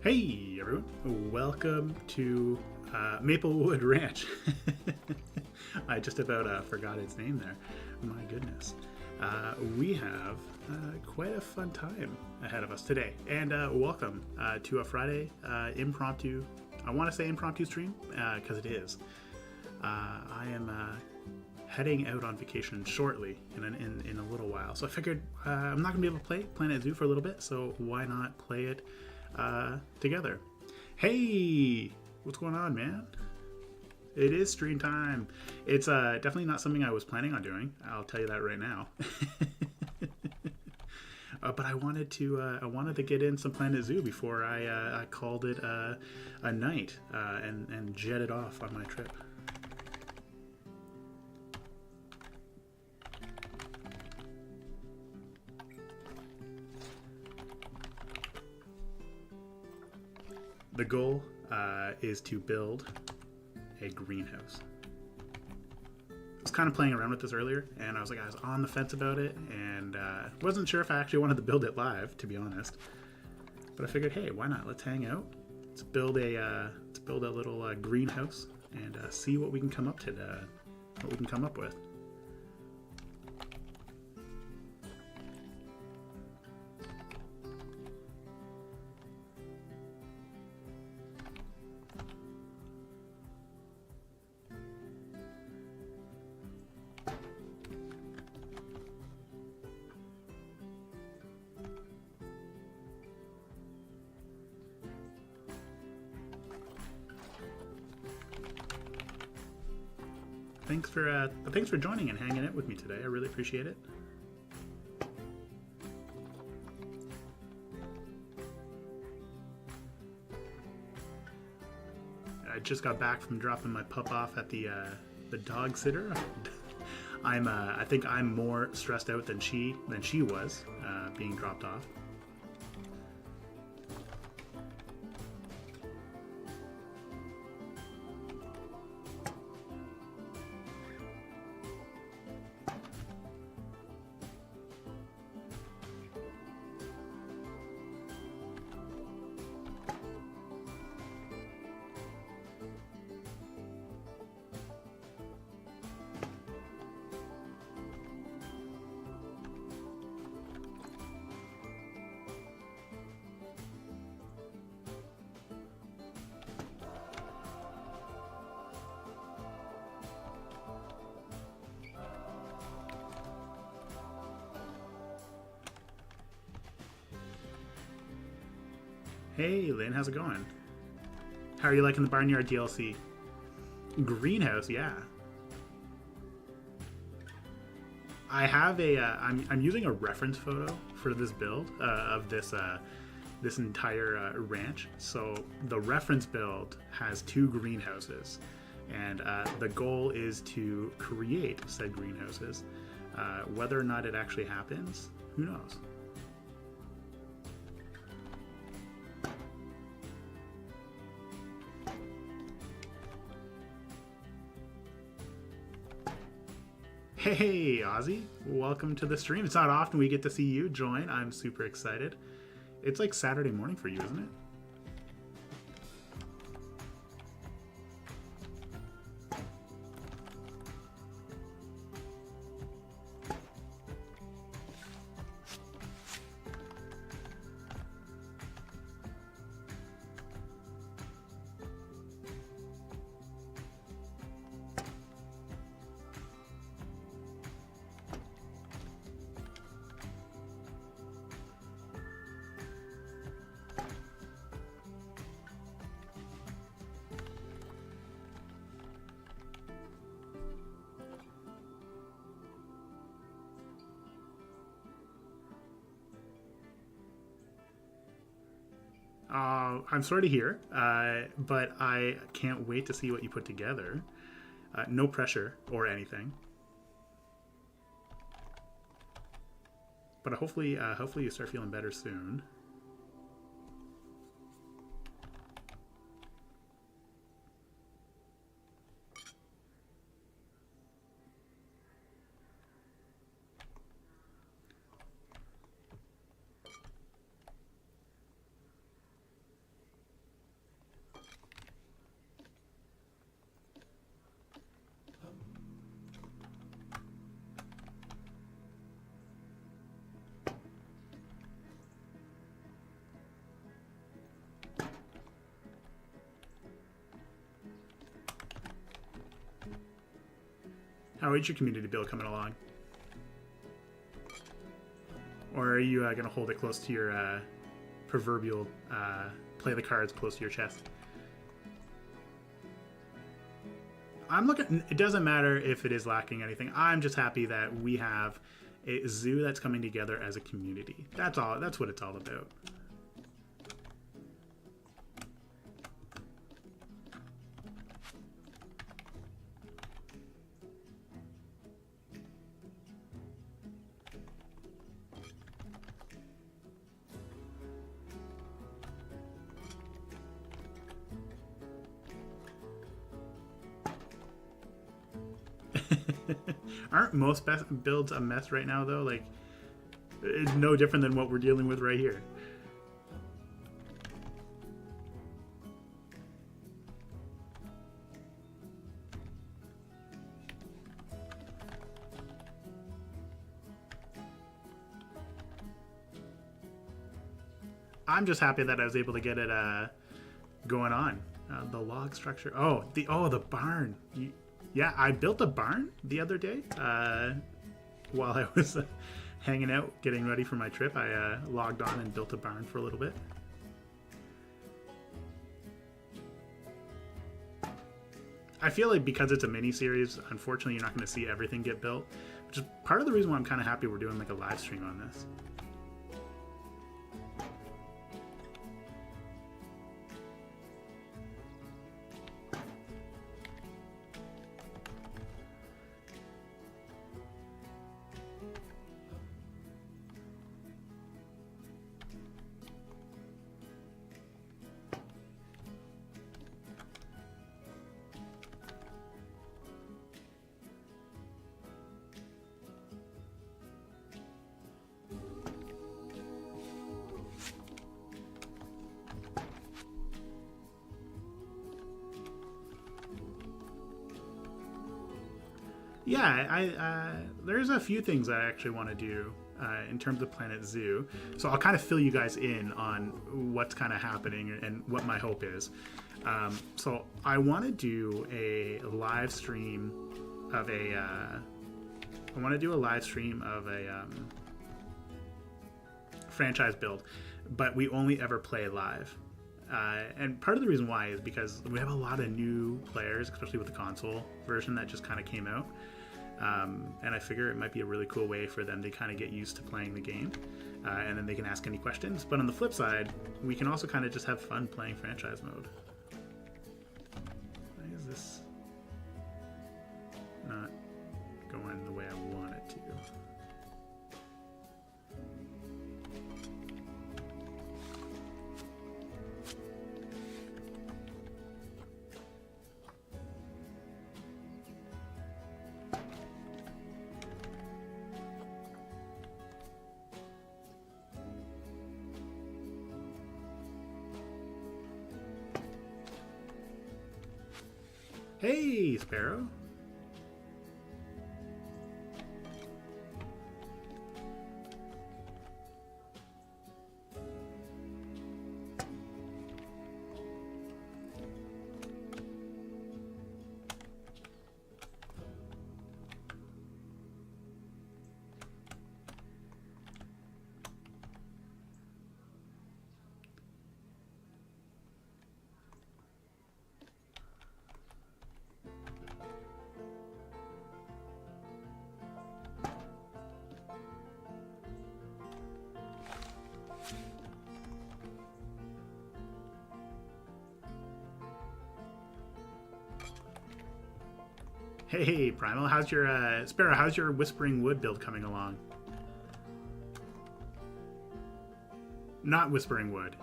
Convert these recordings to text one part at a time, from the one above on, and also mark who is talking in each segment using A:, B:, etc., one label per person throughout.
A: Hey everyone, welcome to Maplewood Ranch. I just about forgot its name there. My goodness. We have quite a fun time ahead of us today. And welcome to a Friday impromptu, I want to say impromptu stream, because it is. I am heading out on vacation shortly in a little while. So I figured I'm not going to be able to play Planet Zoo for a little bit, so why not play it together. Hey, what's going on, man? It is stream time. It's definitely not something I was planning on doing. I'll tell you that right now. But I wanted to get in some Planet Zoo before I called it a night and jetted off on my trip. The goal is to build a greenhouse. I was kind of playing around with this earlier, and I was on the fence about it, and wasn't sure if I actually wanted to build it live, to be honest. But I figured, hey, why not? Let's hang out. Let's build a little greenhouse and see what we can come up with. Thanks for joining and hanging out with me today. I really appreciate it. I just got back from dropping my pup off at the dog sitter. I think I'm more stressed out than she was being dropped off. Hey Lynn, how's it going? How are you liking the Barnyard DLC? Greenhouse, yeah. I have I'm using a reference photo for this build of this entire ranch. So the reference build has 2 greenhouses, and the goal is to create said greenhouses. Whether or not it actually happens, who knows? Hey, Ozzy, welcome to the stream. It's not often we get to see you join. I'm super excited. It's like Saturday morning for you, isn't it? I'm sorry to hear, but I can't wait to see what you put together. No pressure or anything, but hopefully you start feeling better soon. How is your community build coming along? Or are you going to hold it close to your proverbial play the cards close to your chest? I'm looking. It doesn't matter if it is lacking anything. I'm just happy that we have a zoo that's coming together as a community. That's all. That's what it's all about. Aren't most builds a mess right now, though? Like, it's no different than what we're dealing with right here. I'm just happy that I was able to get it going on. The log structure. Oh, the barn. Yeah, I built a barn the other day while I was hanging out, getting ready for my trip. I logged on and built a barn for a little bit. I feel like because it's a mini-series, unfortunately, you're not going to see everything get built, which is part of the reason why I'm kind of happy we're doing like a live stream on this. Yeah, there's a few things I actually want to do in terms of Planet Zoo. So I'll kind of fill you guys in on what's kind of happening and what my hope is. So I want to do a live stream of a franchise build, but we only ever play live. And part of the reason why is because we have a lot of new players, especially with the console version that just kind of came out. And I figure it might be a really cool way for them to kind of get used to playing the game. And then they can ask any questions. But on the flip side, we can also kind of just have fun playing franchise mode. Why is this not going the way I want it to? Hey, Sparrow. Hey, Primal, how's your Sparrow? How's your Whispering Wood build coming along? Not Whispering Wood.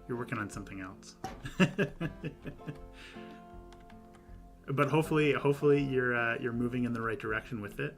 A: You're working on something else. But hopefully you're moving in the right direction with it.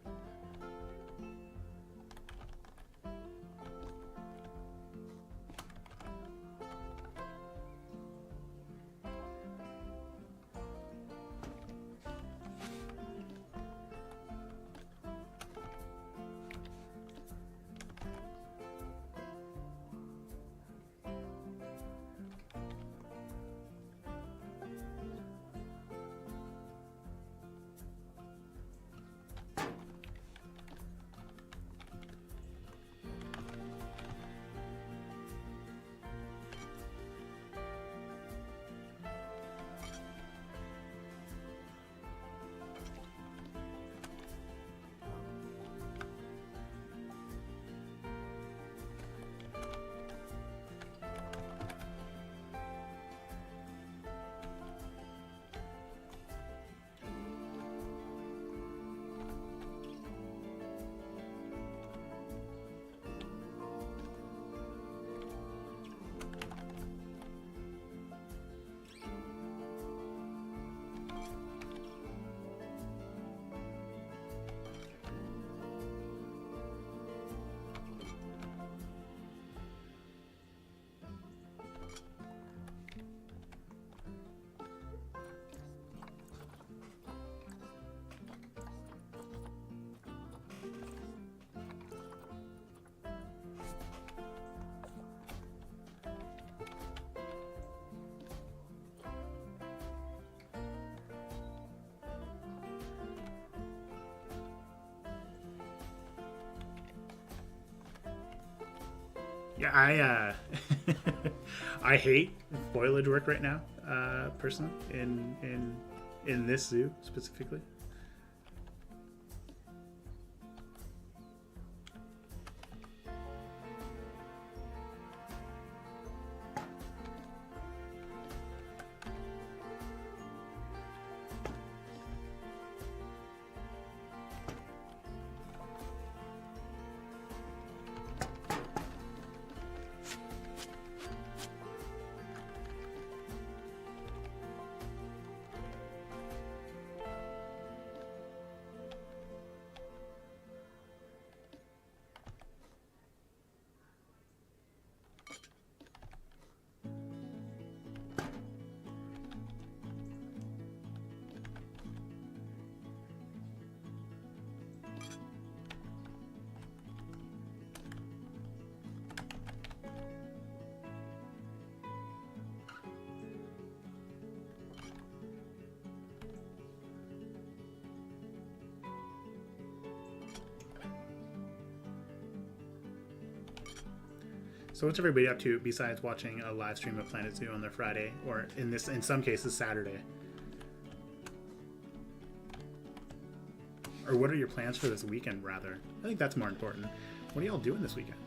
A: Yeah, I hate foliage work right now, personally, in this zoo specifically. So what's everybody up to besides watching a live stream of Planet Zoo on their Friday, or in some cases Saturday? Or what are your plans for this weekend, rather? I think that's more important. What are y'all doing this weekend?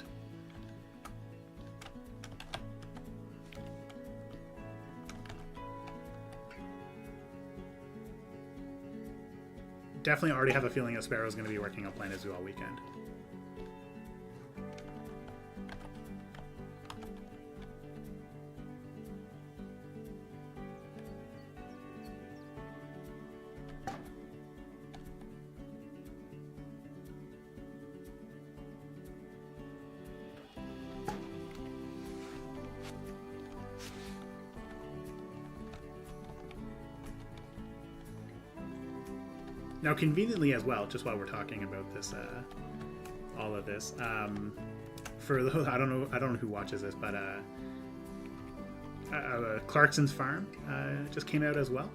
A: Definitely already have a feeling that Sparrow's going to be working on Planet Zoo all weekend. Now, conveniently as well, just while we're talking about this, all of this, for those, I don't know who watches this, but Clarkson's Farm just came out as well.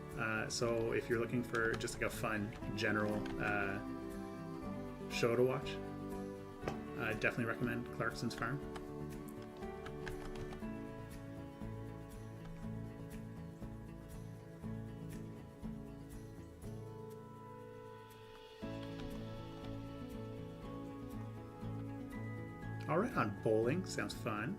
A: So if you're looking for just like a fun general show to watch, I definitely recommend Clarkson's Farm. All right, on bowling. Sounds fun.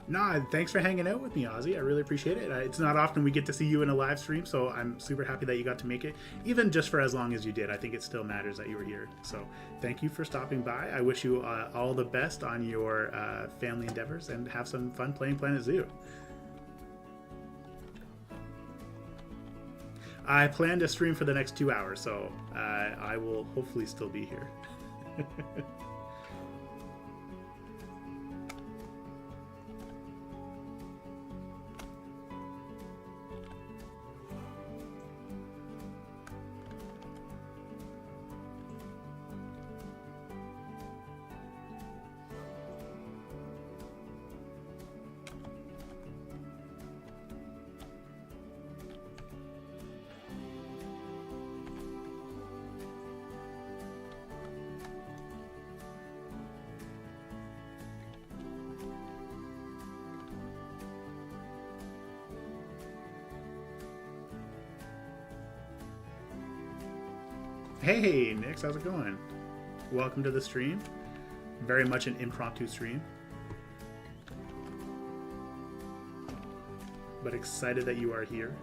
A: Nah, thanks for hanging out with me, Ozzy. I really appreciate it. It's not often we get to see you in a live stream, so I'm super happy that you got to make it, even just for as long as you did. I think it still matters that you were here. So thank you for stopping by. I wish you all the best on your family endeavors, and have some fun playing Planet Zoo. I plan to stream for the next 2 hours, so I will hopefully still be here. Hey, Nix, how's it going? Welcome to the stream. Very much an impromptu stream, but excited that you are here.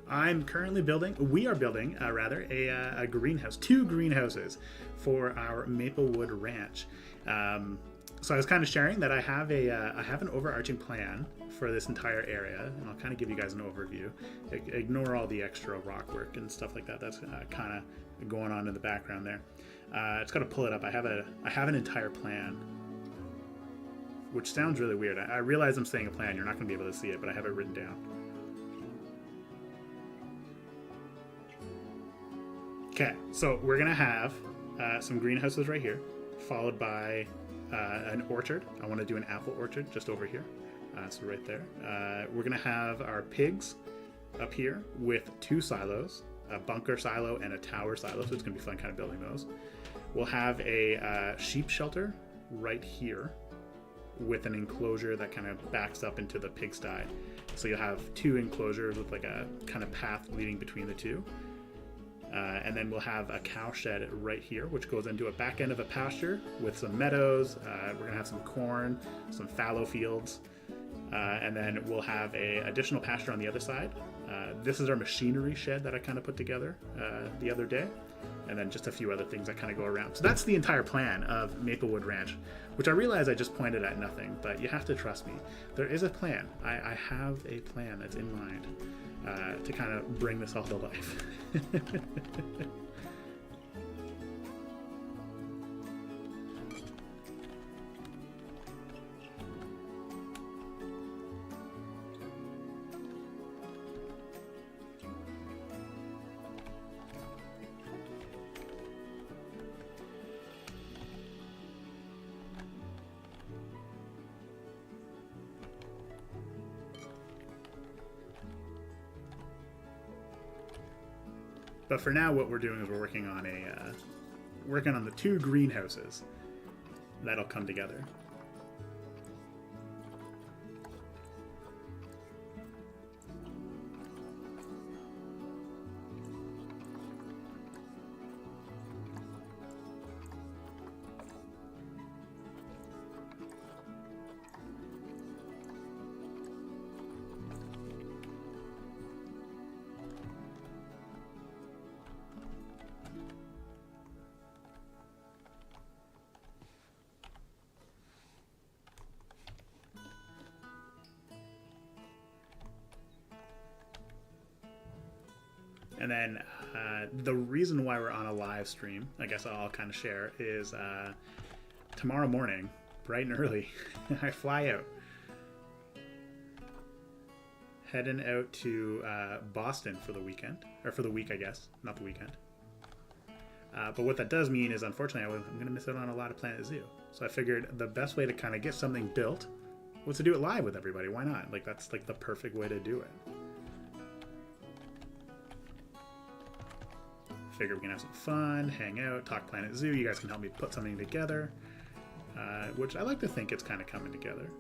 A: I'm currently building, we are building, rather, a greenhouse, 2 greenhouses for our Maplewood Ranch. So I was kind of sharing that I have an overarching plan for this entire area, and I'll kind of give you guys an overview. Ignore all the extra rock work and stuff like that. That's kind of going on in the background there. Just got to pull it up. I have an entire plan, which sounds really weird. I realize I'm saying a plan. You're not going to be able to see it, but I have it written down. Okay, so we're gonna have some greenhouses right here, followed by an orchard. I want to do an apple orchard just over here, so right there. We're gonna have our pigs up here with 2 silos, a bunker silo and a tower silo, so it's gonna be fun kind of building those. We'll have a sheep shelter right here with an enclosure that kind of backs up into the pigsty. So you'll have 2 enclosures with like a kind of path leading between the 2. And then we'll have a cow shed right here, which goes into a back end of a pasture with some meadows. We're gonna have some corn, some fallow fields, and then we'll have a additional pasture on the other side. This is our machinery shed that I kind of put together the other day, and then just a few other things that kind of go around. So that's the entire plan of Maplewood Ranch, which I realize I just pointed at nothing, but you have to trust me. There is a plan. I have a plan that's in mind to kind of bring this all to life. But for now, what we're doing is we're working on the 2 greenhouses that'll come together. And then the reason why we're on a live stream, I guess I'll kind of share, is tomorrow morning, bright and early, I fly out. Heading out to Boston for the weekend, or for the week, I guess, not the weekend. But what that does mean is, unfortunately, I'm going to miss out on a lot of Planet Zoo. So I figured the best way to kind of get something built was to do it live with everybody. Why not? Like, that's like the perfect way to do it. Figure we can have some fun, hang out, talk Planet Zoo. You guys can help me put something together, which I like to think it's kind of coming together.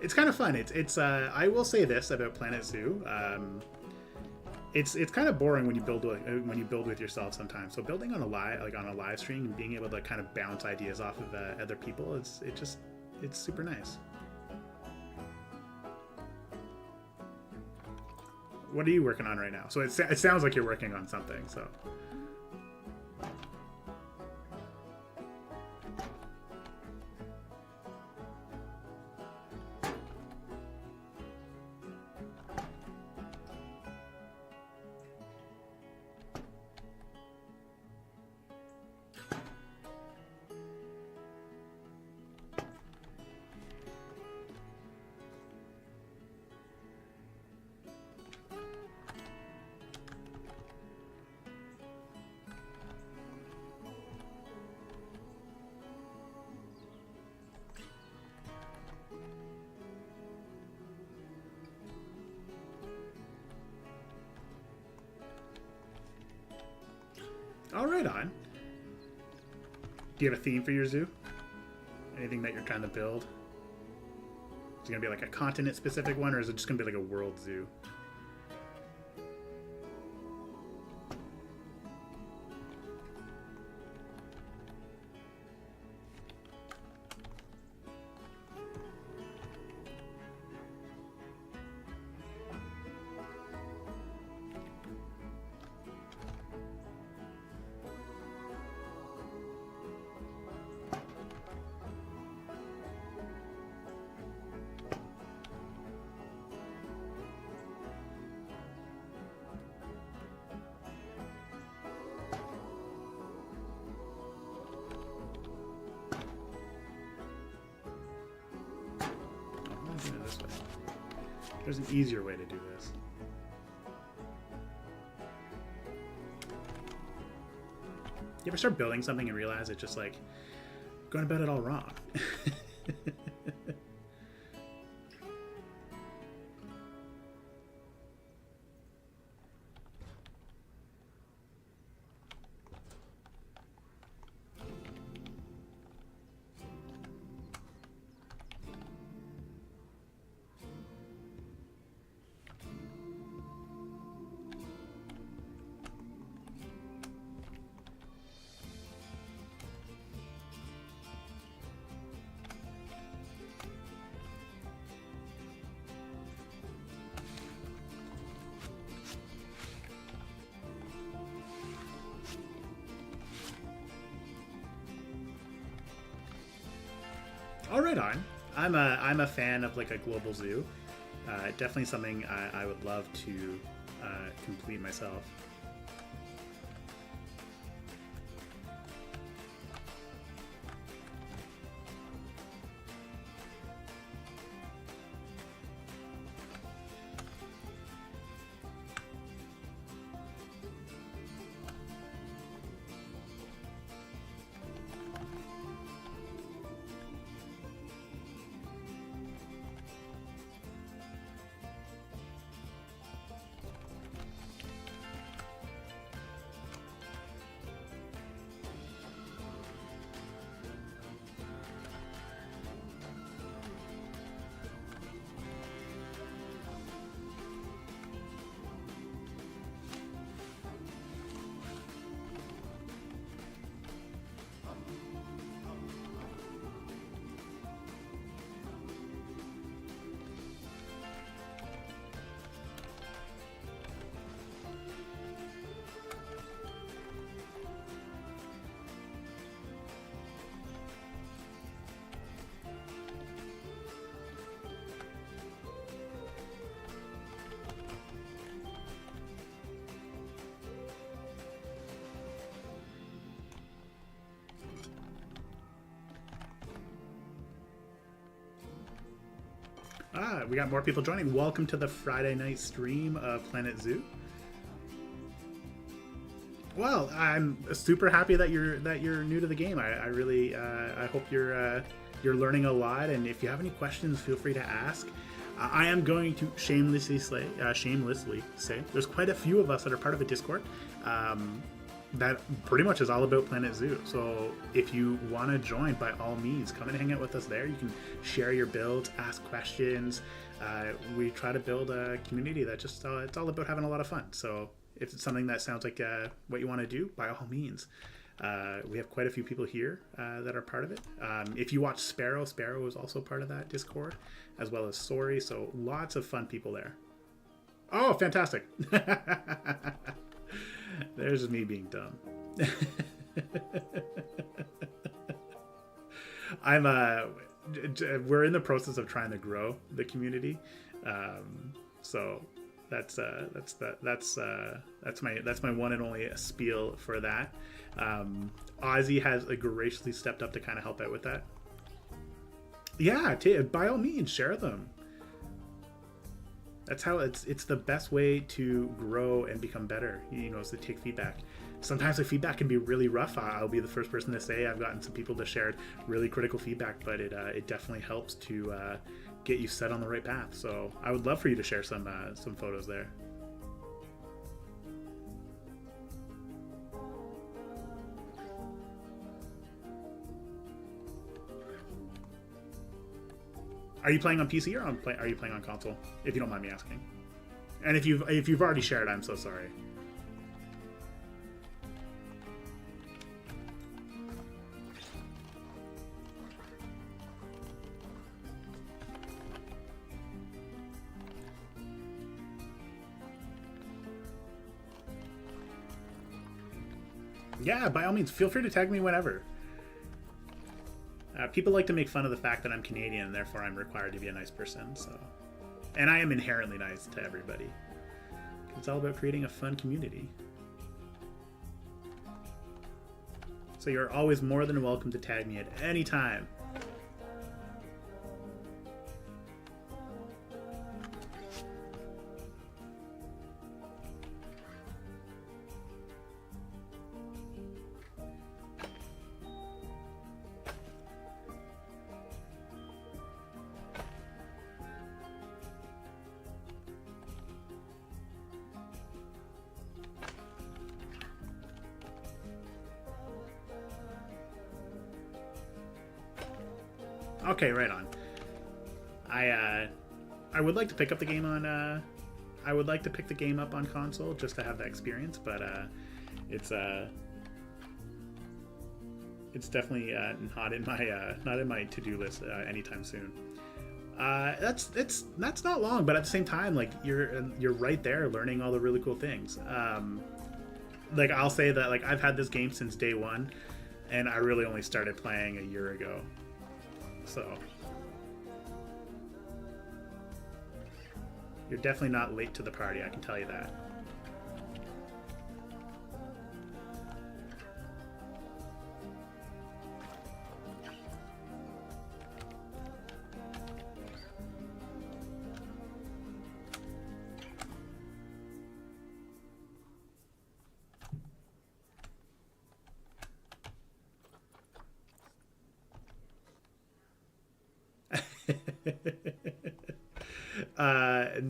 A: It's kind of fun. It's I will say this about Planet Zoo. It's kind of boring when you build with yourself sometimes. So building on a live stream and being able to kind of bounce ideas off of other people, it's super nice. What are you working on right now? So it sounds like you're working on something. So. right on. Do you have a theme for your zoo? Anything that you're trying to build? Is it going to be like a continent-specific one, or is it just going to be like a world zoo? This way. There's an easier way to do this. You ever start building something and realize it's just like going about it all wrong? All right, on. I'm a fan of like a global zoo. Definitely something I would love to complete myself. We got more people joining. Welcome to the Friday night stream of Planet Zoo. Well, I'm super happy that you're new to the game. I really I hope you're learning a lot, and if you have any questions, feel free to ask. I am going to shamelessly say there's quite a few of us that are part of a Discord that pretty much is all about Planet Zoo. So if you want to join, by all means, come and hang out with us there. You can share your builds, ask questions. We try to build a community that just it's all about having a lot of fun. So if it's something that sounds like what you want to do, by all means. We have quite a few people here that are part of it. If you watch Sparrow is also part of that Discord, as well as Sorry. So lots of fun people there. Oh, fantastic. There's me being dumb. We're in the process of trying to grow the community. So that's my one and only spiel for that. Ozzy has graciously stepped up to kind of help out with that. Yeah, by all means, share them. That's how it's the best way to grow and become better, is to take feedback. Sometimes the feedback can be really rough. I'll be the first person to say I've gotten some people that shared really critical feedback, but it definitely helps to get you set on the right path. So I would love for you to share some photos there. Are you playing on PC or are you playing on console? If you don't mind me asking. And if you've already shared, I'm so sorry. Yeah, by all means, feel free to tag me whenever. People like to make fun of the fact that I'm Canadian, and therefore I'm required to be a nice person. So, and I am inherently nice to everybody. It's all about creating a fun community. So you're always more than welcome to tag me at any time. Okay, right on. I would like to pick up the game on I would like to pick the game up on console just to have that experience, but it's definitely not in my to-do list anytime soon. That's not long, but at the same time, like you're right there learning all the really cool things. Like I'll say that like I've had this game since day one, and I really only started playing a year ago. So you're definitely not late to the party, I can tell you that.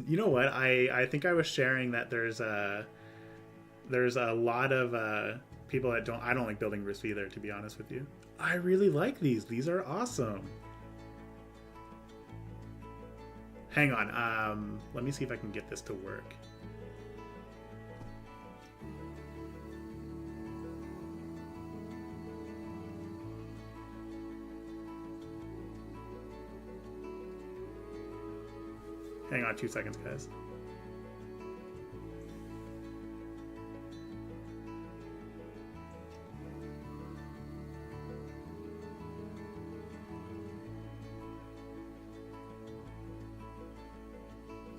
A: You know what? I think I was sharing that there's a lot of people that I don't like building roofs either, to be honest with you. I really like these. These are awesome. Hang on. Let me see if I can get this to work. Hang on 2 seconds, guys.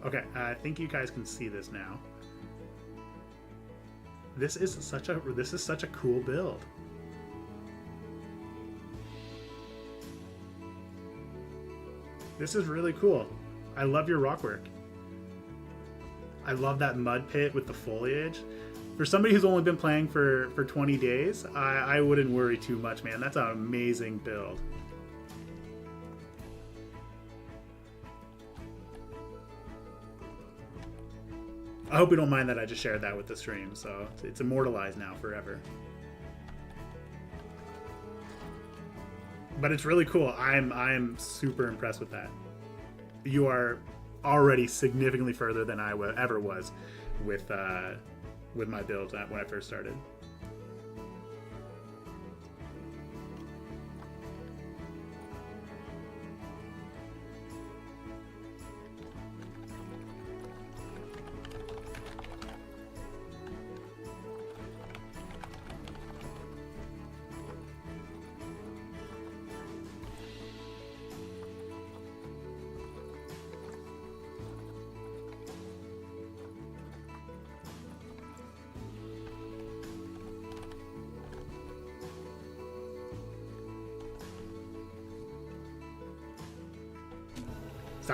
A: Okay, I think you guys can see this now. This is such a cool build. This is really cool. I love your rock work. I love that mud pit with the foliage. For somebody who's only been playing for 20 days, I wouldn't worry too much, man. That's an amazing build. I hope you don't mind that I just shared that with the stream, so it's immortalized now forever. But it's really cool. I'm super impressed with that. You are already significantly further than I ever was with my build when I first started.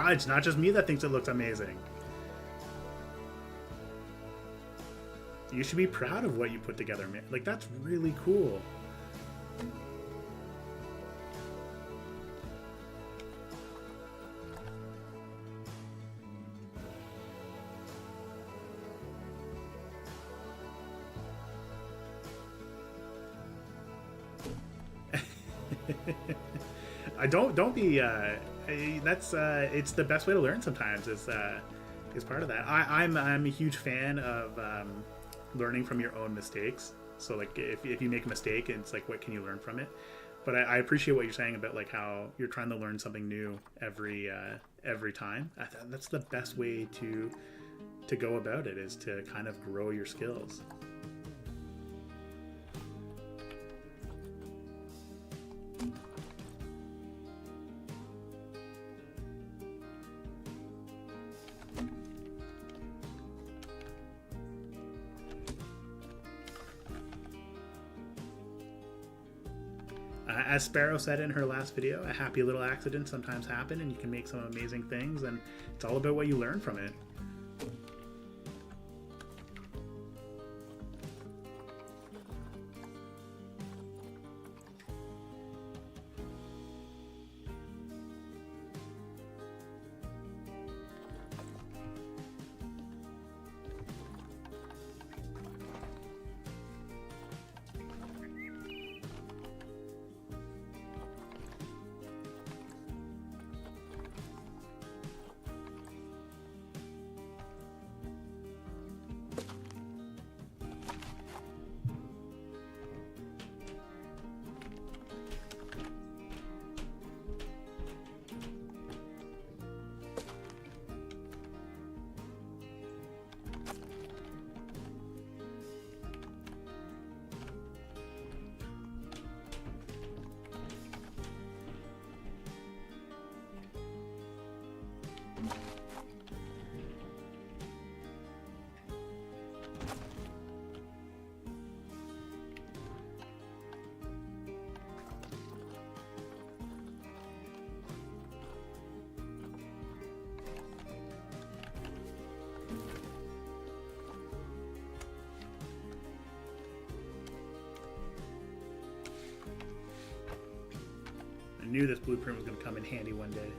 A: It's not just me that thinks it looks amazing. You should be proud of what you put together, man. Like, that's really cool. I don't be. That's it's the best way to learn. Sometimes is part of that. I'm a huge fan of learning from your own mistakes. So like if you make a mistake, it's like what can you learn from it? But I appreciate what you're saying about like how you're trying to learn something new every time. That's the best way to go about it, is to kind of grow your skills. As Sparrow said in her last video, a happy little accident sometimes happen, and you can make some amazing things, and it's all about what you learn from it. I knew this blueprint was going to come in handy one day.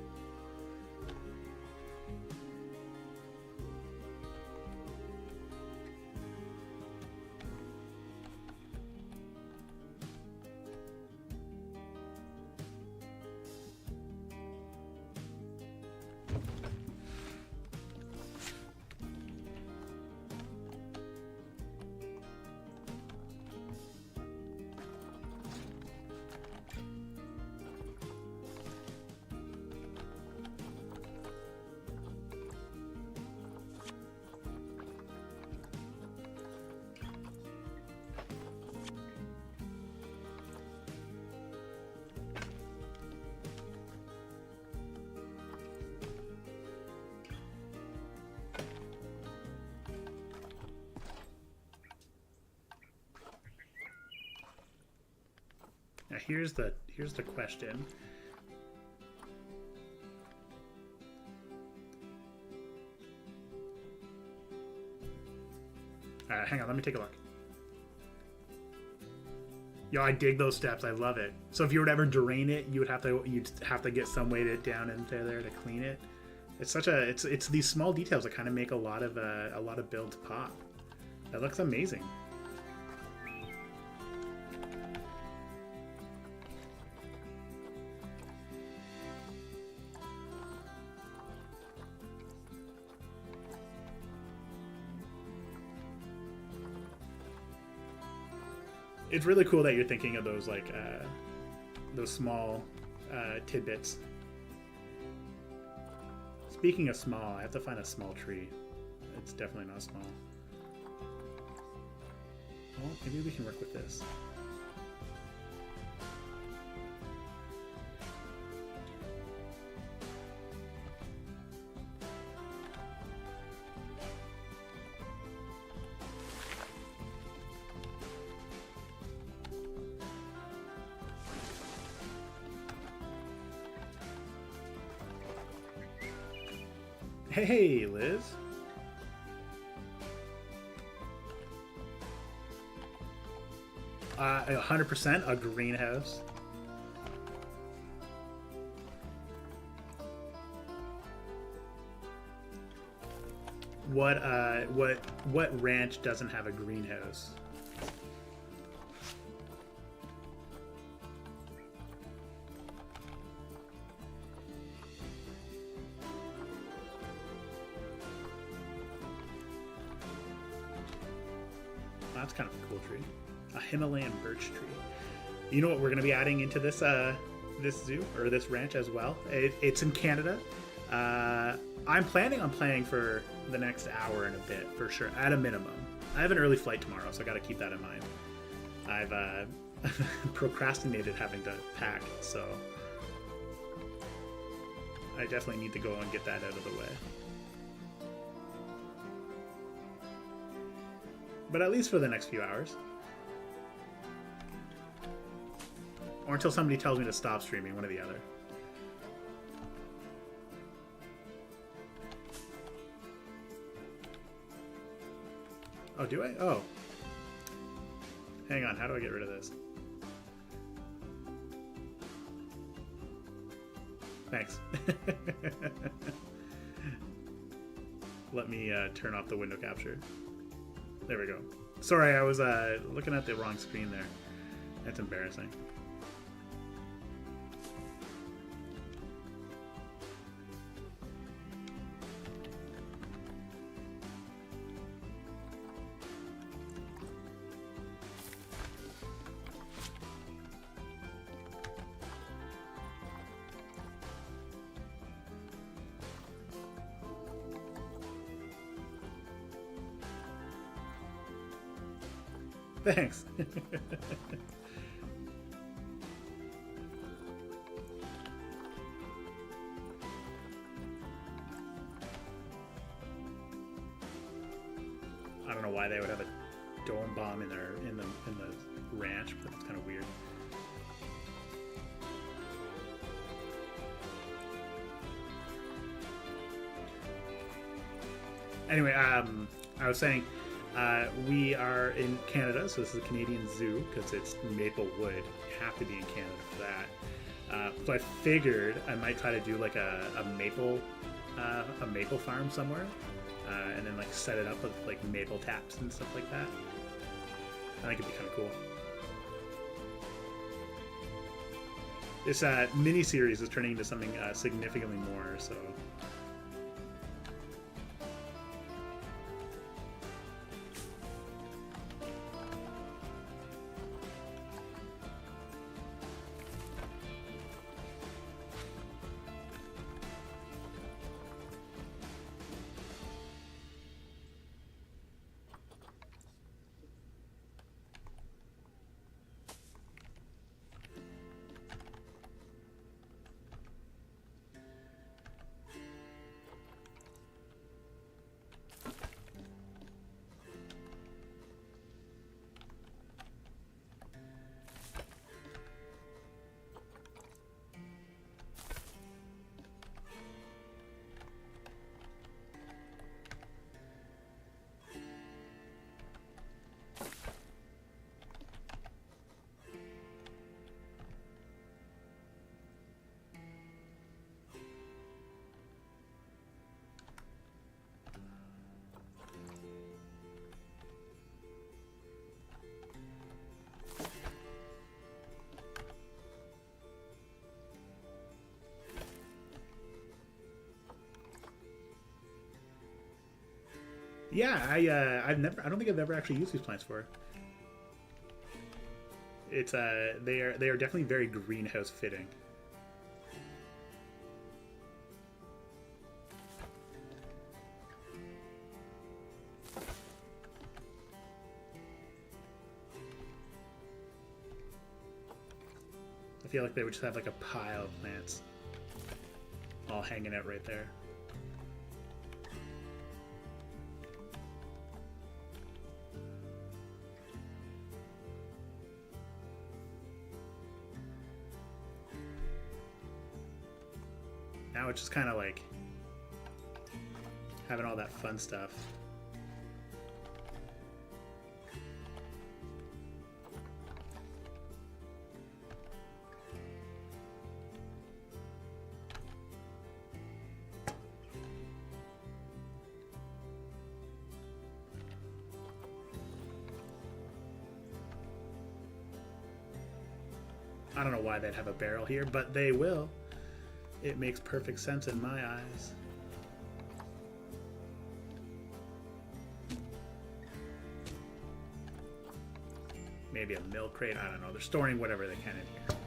A: Now here's the question. Hang on, let me take a look. Yo, I dig those steps. I love it. So if you were to ever drain it, you'd have to get some way to down into there to clean it. It's such a it's these small details that kind of make a lot of builds pop. That looks amazing. It's really cool that you're thinking of those like those small tidbits. Speaking of small, I have to find a small tree. It's definitely not small. Well, maybe we can work with this. Hey, Liz. 100% a greenhouse. What ranch doesn't have a greenhouse? That's kind of a cool tree. A Himalayan birch tree. You know what we're going to be adding into this this zoo or this ranch as well? It's in Canada. I'm planning on playing for the next hour and a bit for sure, at a minimum. I have an early flight tomorrow, so I got to keep that in mind. I've procrastinated having to pack, so I definitely need to go and get that out of the way. But at least for the next few hours. Or until somebody tells me to stop streaming, one or the other. Oh, do I? Oh. Hang on, how do I get rid of this? Thanks. Let me turn off the window capture. There we go. Sorry, I was looking at the wrong screen there. That's embarrassing. Thanks. I don't know why they would have a dome bomb in the ranch, but it's kind of weird. Anyway, I was saying. We are in Canada, so this is a Canadian zoo because it's Maplewood. You have to be in Canada for that. So I figured I might try to do like a maple farm somewhere, and then like set it up with like maple taps and stuff like that. I think it'd be kind of cool. This mini series is turning into something significantly more. So. Yeah, I don't think I've ever actually used these plants before. It's they are definitely very greenhouse fitting. I feel like they would just have like a pile of plants all hanging out right there. Now it's just kind of like having all that fun stuff. I don't know why they'd have a barrel here, but they will. It makes perfect sense in my eyes. maybe a milk crate. I don't know. They're storing whatever they can in here.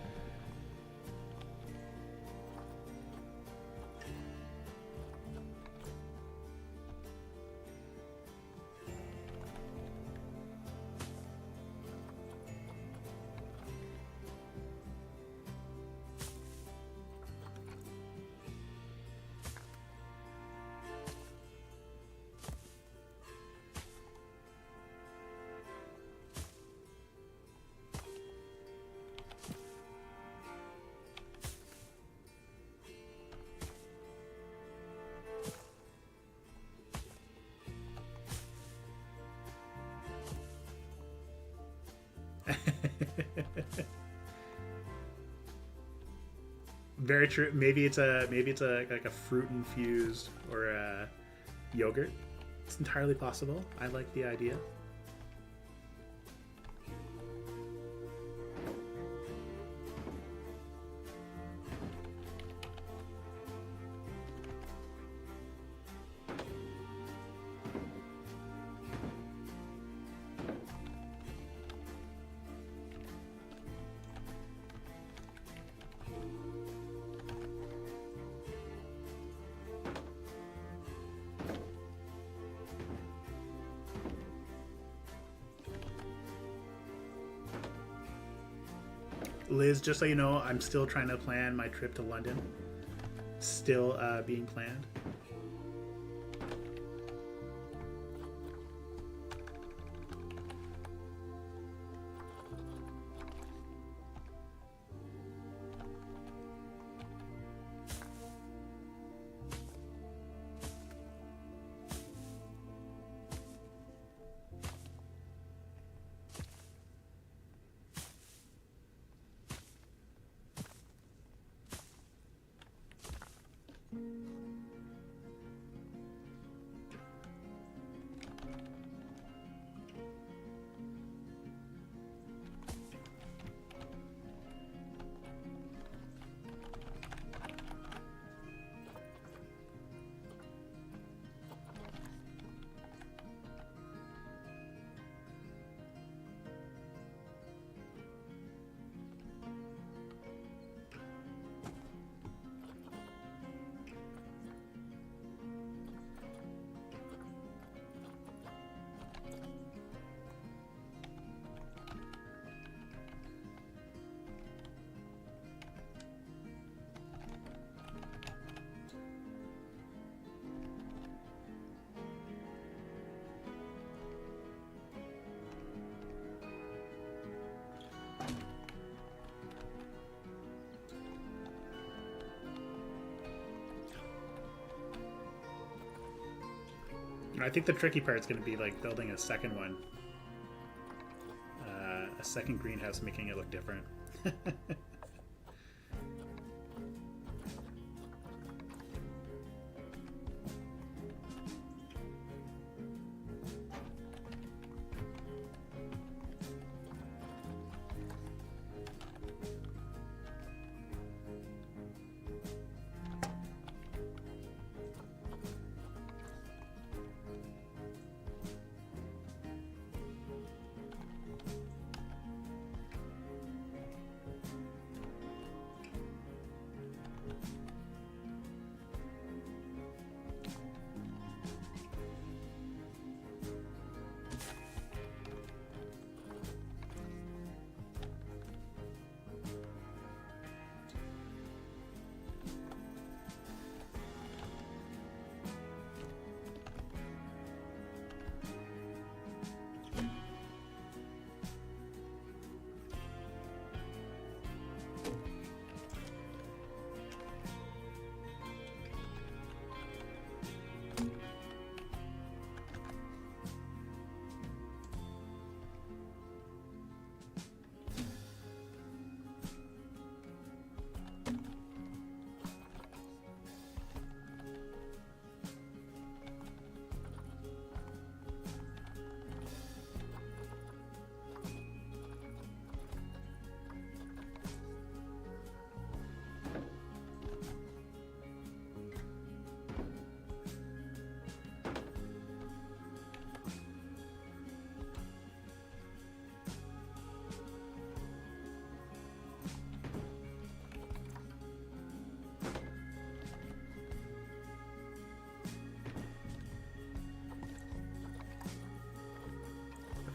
A: Very true. Maybe it's a like a fruit infused or a yogurt. It's entirely possible. I like the idea. Liz, just so you know, I'm still trying to plan my trip to London. Still being planned. I think the tricky part is going to be like building a second one, a second greenhouse, making it look different.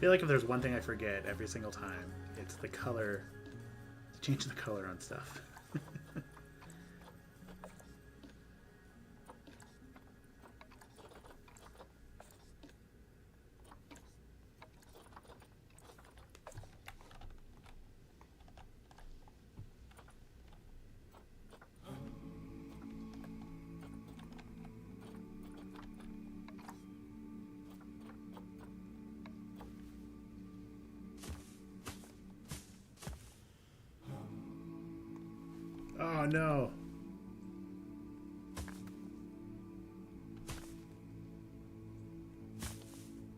A: feel like if there's one thing I forget every single time, it's the color. Change the color on stuff. Oh no.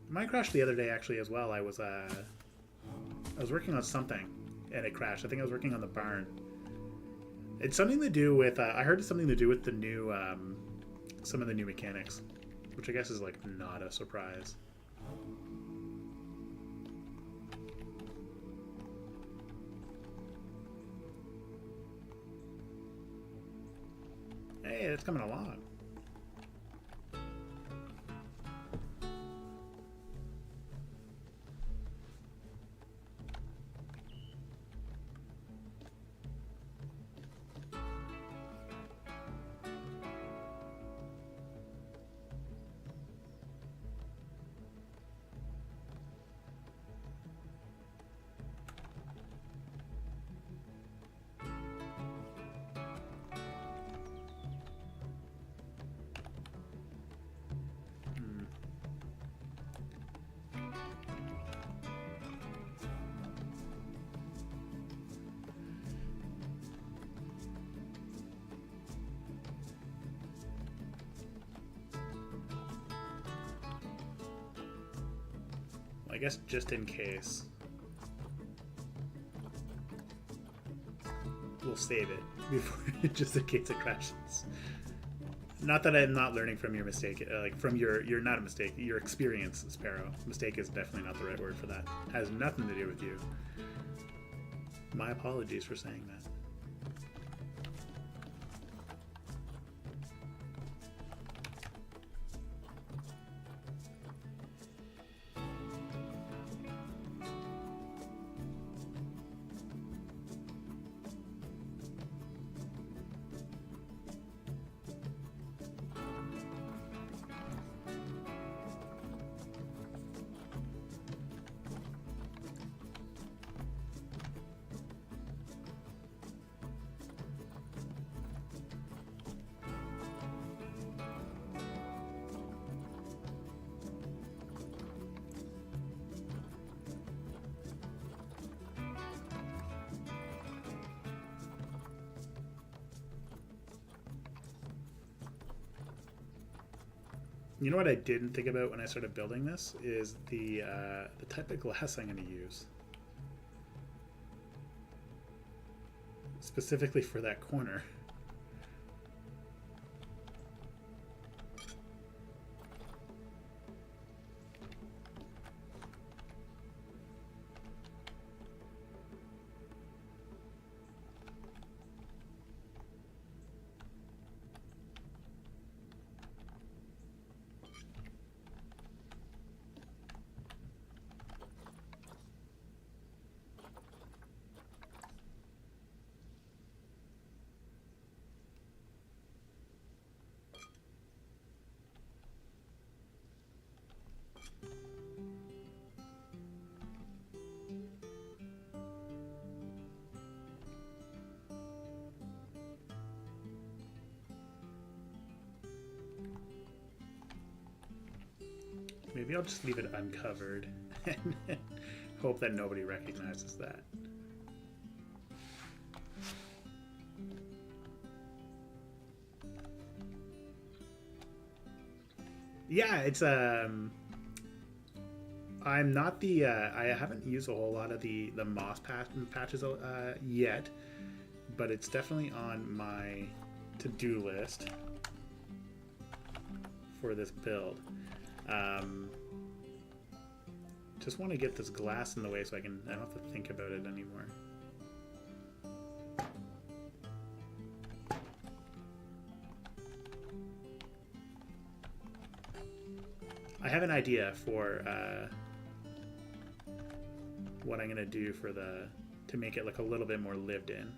A: Mine crashed the other day actually as well. I was working on something and it crashed. I think I was working on the barn. It's something to do with I heard it's something to do with the new some of the new mechanics, which I guess is like not a surprise. Hey, it's coming along. I guess just in case, we'll save it before, just in case it crashes. Not that I'm not learning from your mistake, like from you're not a mistake, your experience, Sparrow. Mistake is definitely not the right word for that. Has nothing to do with you. My apologies for saying that. You know what I didn't think about when I started building this is the type of glass I'm going to use. Specifically for that corner. Maybe I'll just leave it uncovered and hope that nobody recognizes that. Yeah, it's I'm not the I haven't used a whole lot of the moss patches yet, but it's definitely on my to-do list for this build. Just want to get this glass in the way so I don't have to think about it anymore. I have an idea for what I'm gonna do for to make it look a little bit more lived in.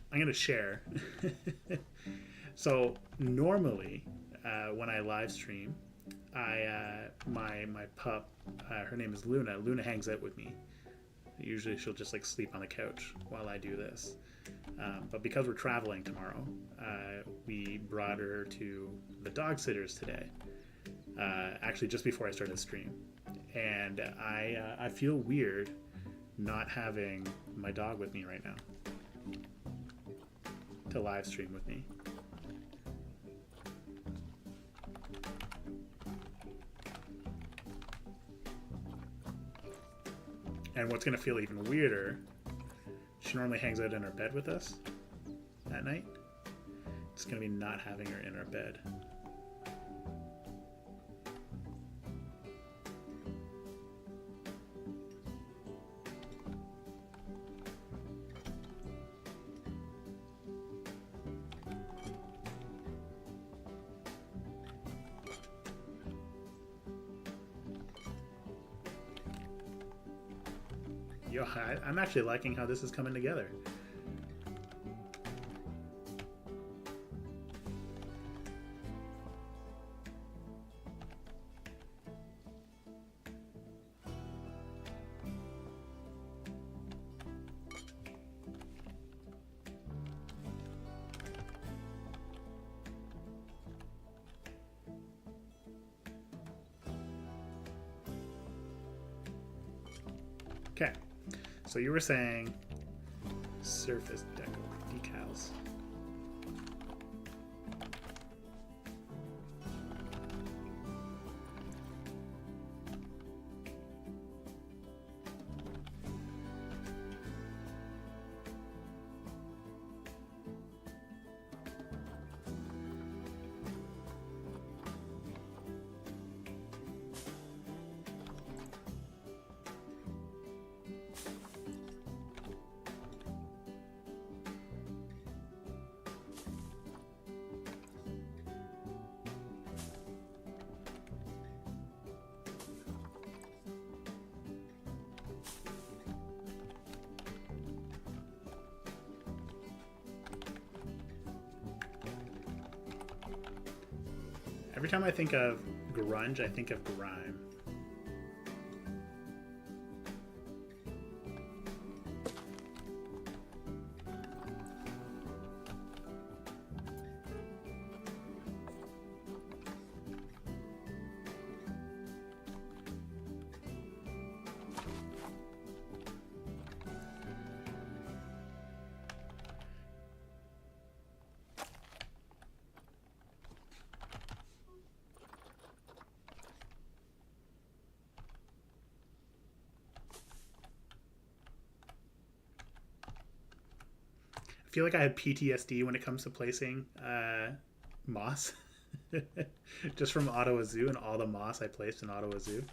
A: I'm gonna share. So normally, when I live stream, my pup, her name is Luna. Luna hangs out with me. Usually she'll just like sleep on the couch while I do this. But because we're traveling tomorrow, we brought her to the dog sitters today. Actually, just before I started the stream, and I feel weird not having my dog with me right now to live stream with me. And what's gonna feel even weirder, she normally hangs out in our bed with us at night. It's gonna be not having her in our bed. Yo, I'm actually liking how this is coming together. Okay, so you were saying surface decals. Every time I think of grunge, I think of grime. I feel like I have PTSD when it comes to placing moss. Just from Ottawa Zoo and all the moss I placed in Ottawa Zoo.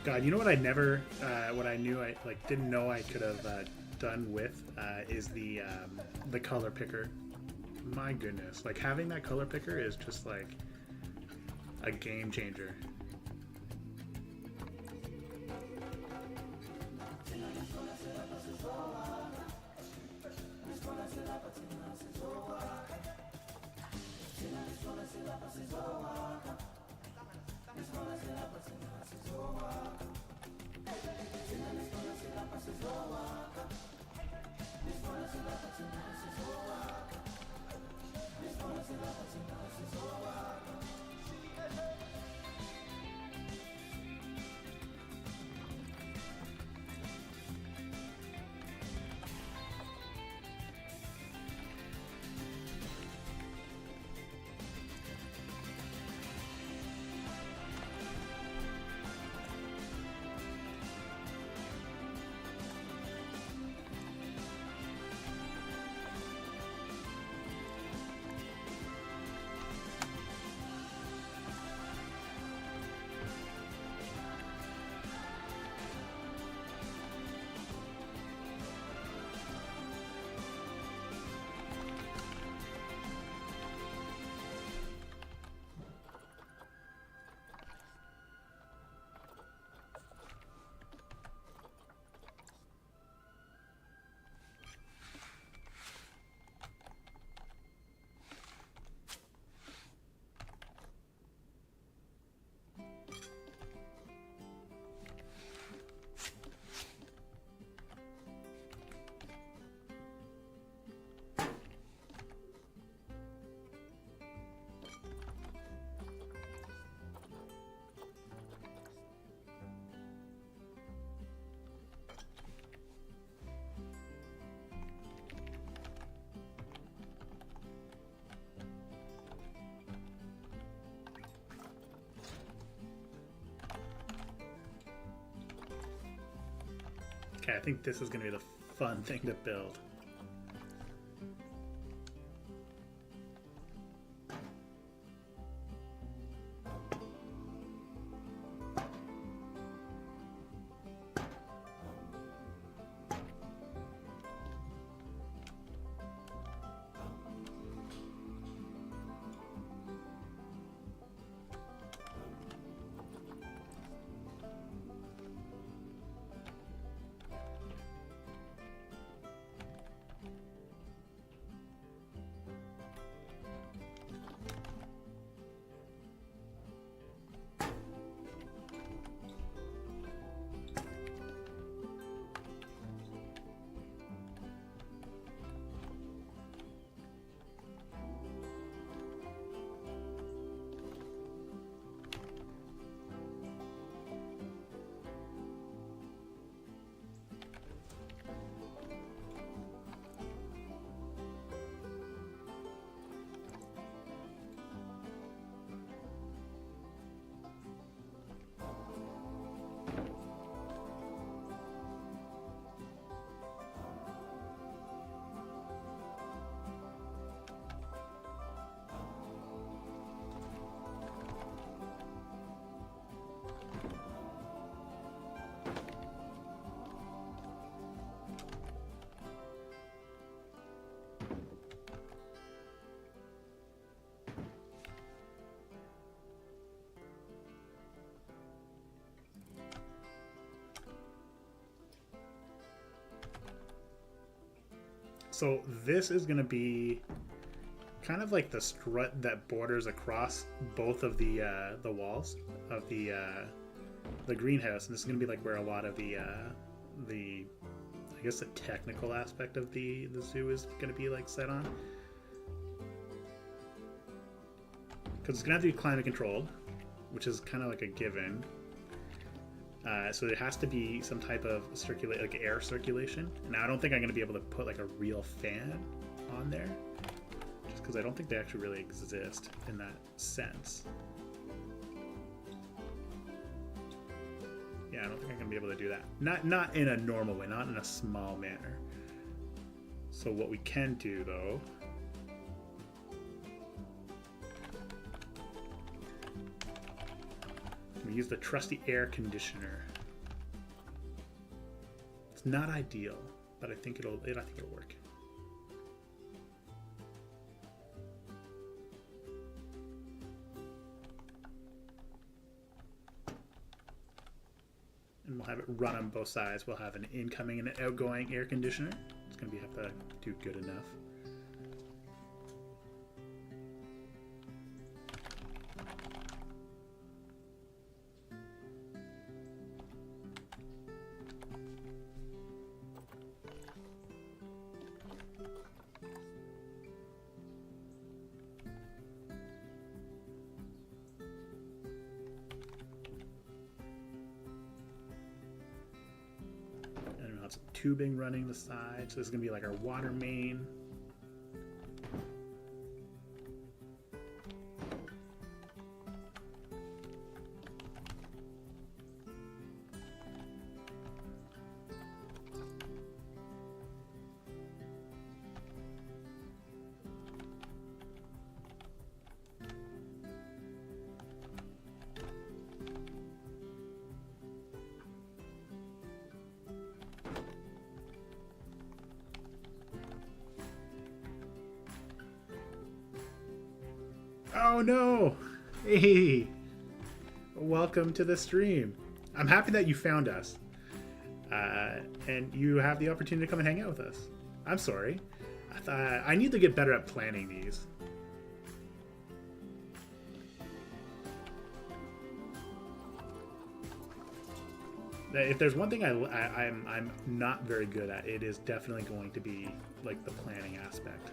A: God, you know what I never, what I knew I didn't know I could have done with is the color picker. My goodness, like having that color picker is just like a game changer. Okay, I think this is going to be the fun thing to build. So this is going to be kind of like the strut that borders across both of the walls of the greenhouse, and this is going to be like where a lot of the I guess the technical aspect of the zoo is going to be like set on, because it's going to have to be climate controlled, which is kind of like a given. So there has to be some type of like air circulation. Now I don't think I'm going to be able to put like a real fan on there, just because I don't think they actually really exist in that sense. Yeah, I don't think I'm going to be able to do that. Not in a normal way, not in a small manner. So what we can do though, we use the trusty air conditioner. not ideal, but I think it'll work. And we'll have it run on both sides. We'll have an incoming and an outgoing air conditioner. It's going to have to do good enough. Some tubing running the side, so this is going to be like our water main. Oh no! Hey! Welcome to the stream. I'm happy that you found us. And you have the opportunity to come and hang out with us. I'm sorry. I need to get better at planning these. If there's one thing I'm not very good at, it is definitely going to be like the planning aspect.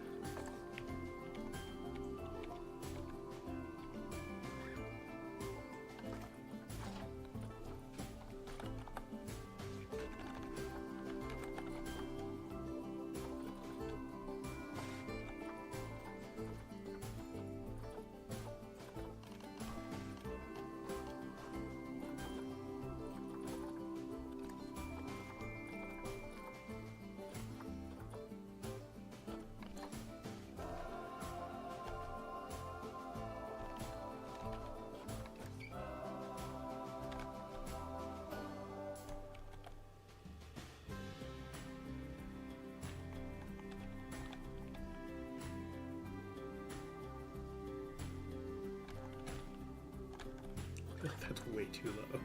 A: That's way too low.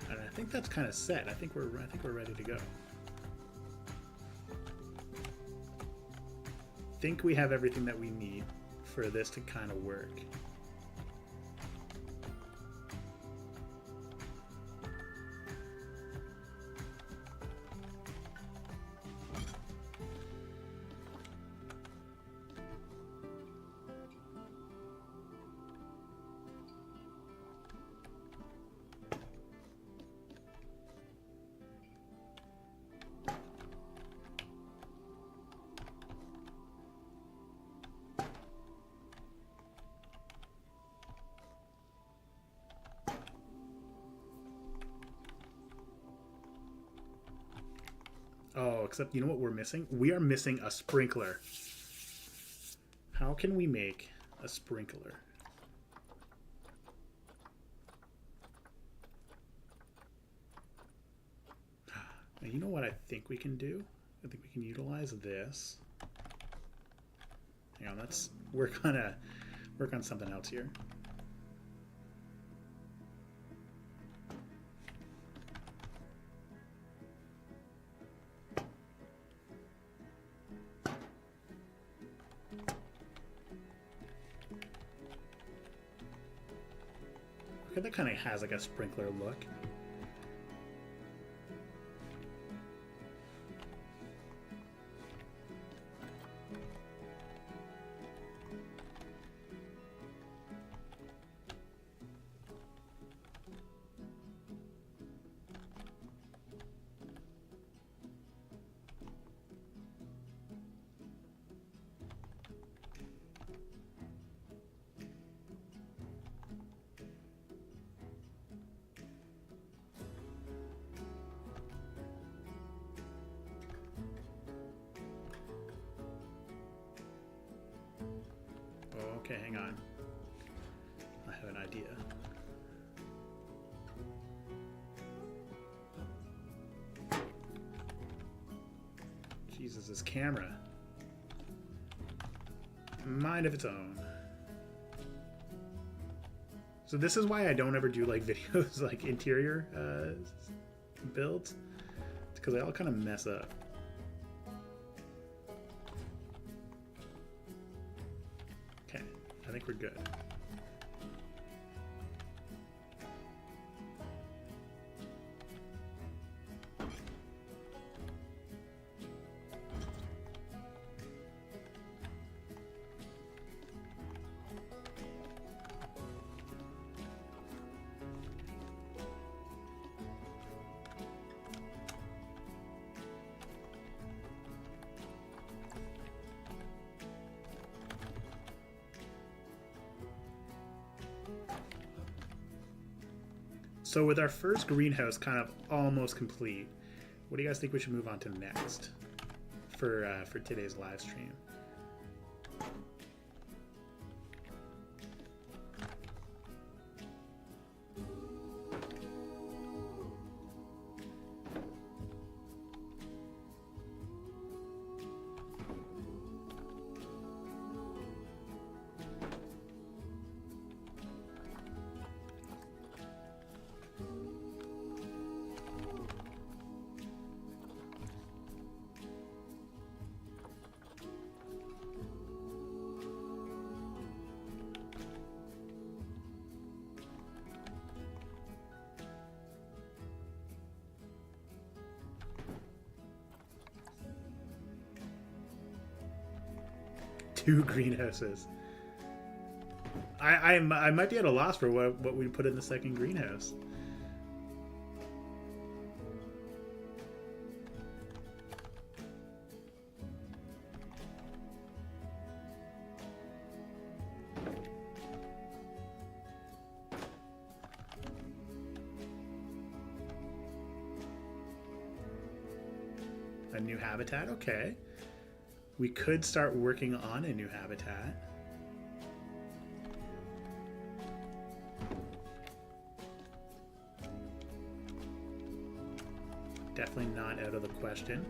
A: I think that's kind of set. I think we're ready to go. I think we have everything that we need for this to kind of work. Oh, except you know what we're missing? We are missing a sprinkler. How can we make a sprinkler? Now, you know what I think we can do? I think we can utilize this. Hang on, let's work on something else here. That kind of has like a sprinkler look. Okay, hang on. I have an idea. Jesus, this camera. Mind of its own. So this is why I don't ever do like videos like interior builds. It's because they all kind of mess up. Okay, I think we're good. So with our first greenhouse kind of almost complete, what do you guys think we should move on to next for today's live stream? Two greenhouses. I might be at a loss for what we put in the second greenhouse. A new habitat, okay. We could start working on a new habitat. Definitely not out of the question.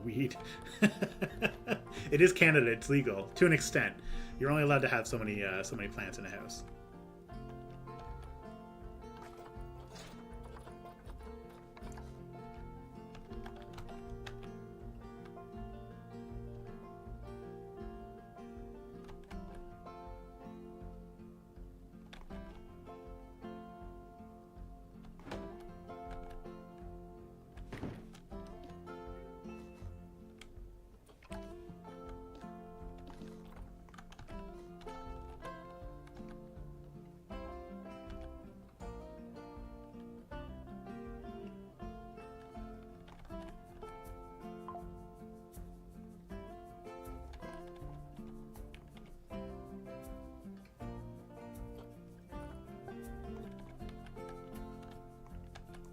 A: Weed. It is Canada. It's legal to an extent. You're only allowed to have so many plants in a house.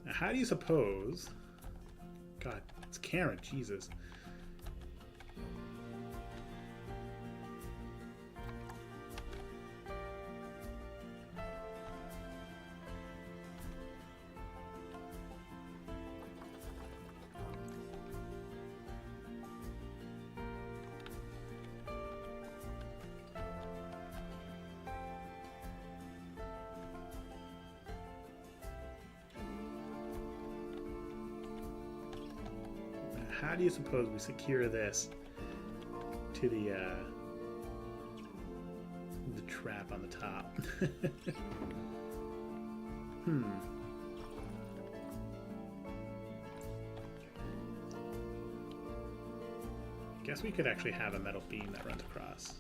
A: How do you suppose? God, it's Karen, Jesus. How do you suppose we secure this to the trap on the top? Guess we could actually have a metal beam that runs across.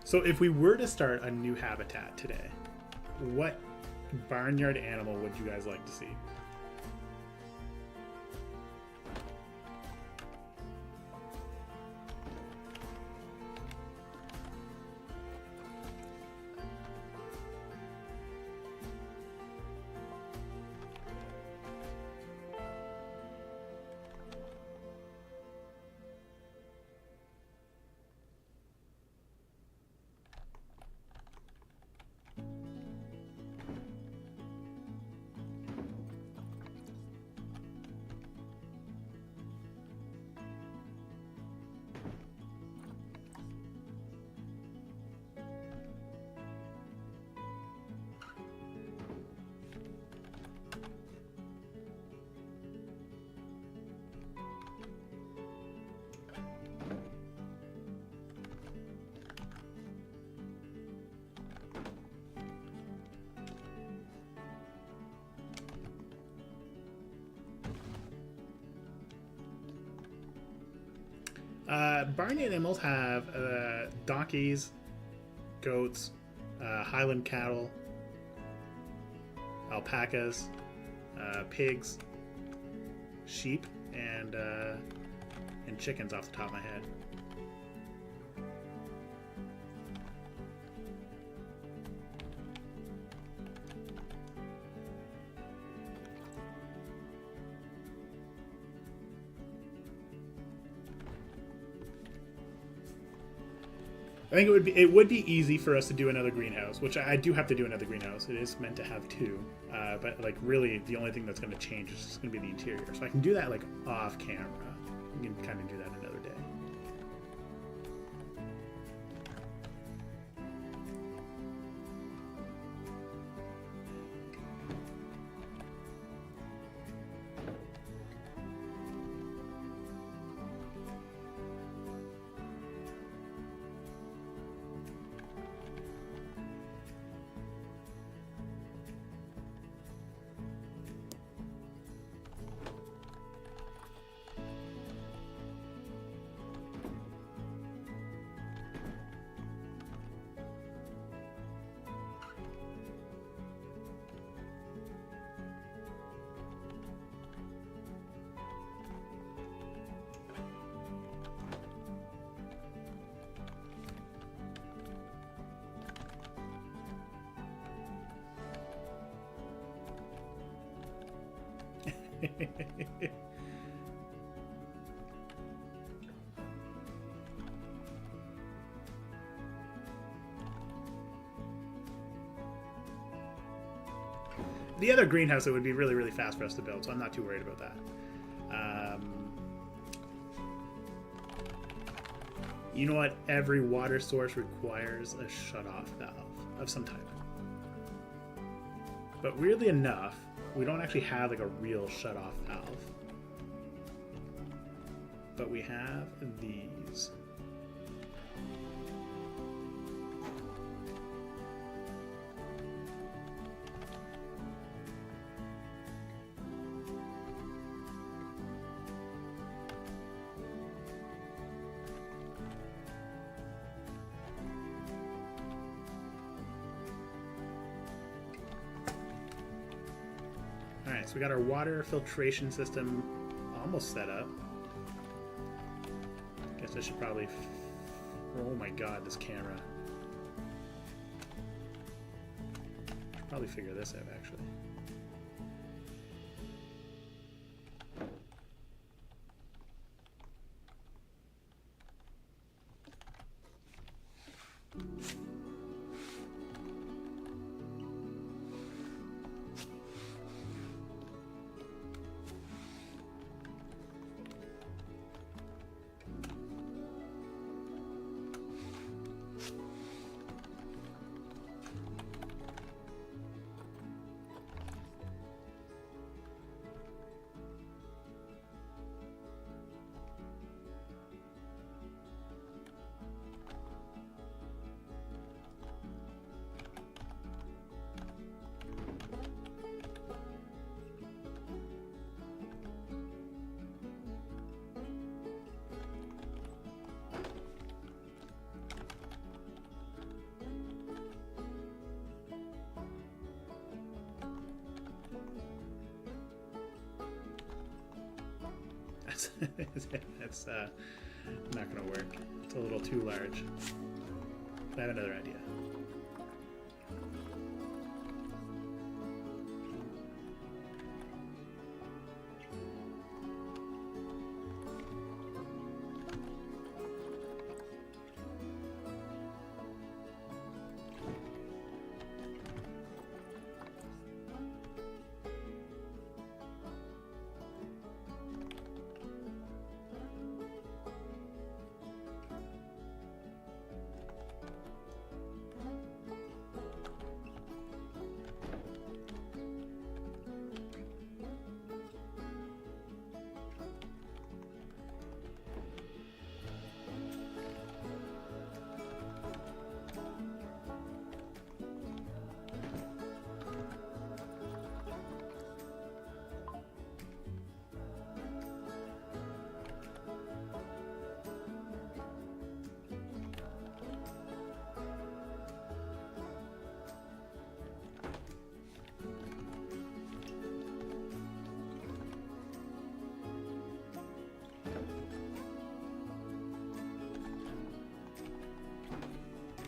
A: So if we were to start a new habitat today, what barnyard animal would you guys like to see? Barnyard animals have donkeys, goats, Highland cattle, alpacas, pigs, sheep, and chickens off the top of my head. I think it would be easy for us to do another greenhouse, which I do have to do another greenhouse. It is meant to have two, but like really the only thing that's going to change is just going to be the interior. So I can do that like off camera. We can kind of do that another day. The other greenhouse, it would be really, really fast for us to build, so I'm not too worried about that. You know what? Every water source requires a shut-off valve of some type. But weirdly enough, we don't actually have like a real shut-off valve. But we have these. Alright, so we got our water filtration system almost set up. Guess I should probably... Oh my god, this camera. Should probably figure this out, actually. That's that's not gonna work. It's a little too large. I have another idea.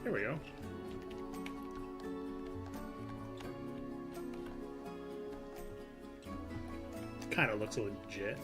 A: There we go. Kind of looks legit.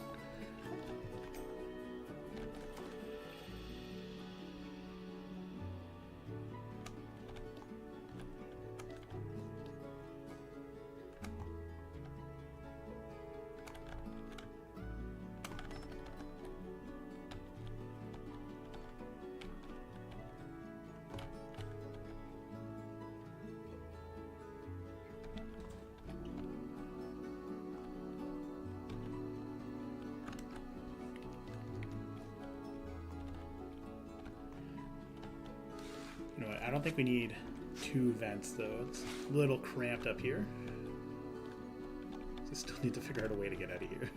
A: You know what? I don't think we need 2 vents though. It's a little cramped up here. So still need to figure out a way to get out of here.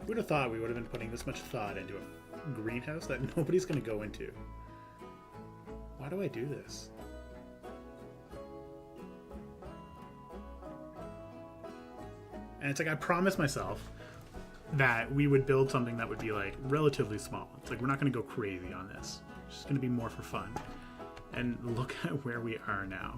A: Who would have thought we would have been putting this much thought into a greenhouse that nobody's going to go into? Why do I do this? And it's like I promised myself that we would build something that would be like relatively small. It's like we're not going to go crazy on this. It's just going to be more for fun. And look at where we are now.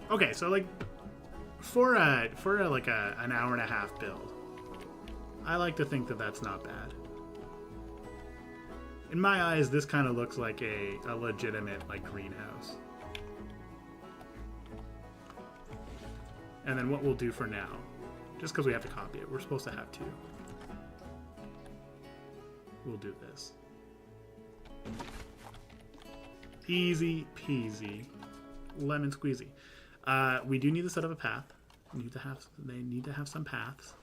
A: Okay, so like for like an hour and a half build, I like to think that that's not bad. In my eyes, this kind of looks like a legitimate like greenhouse. And then what we'll do for now, just because we have to copy it, we're supposed to have two. We'll do this. Easy peasy, lemon squeezy. We do need to set up a path. They need to have some paths.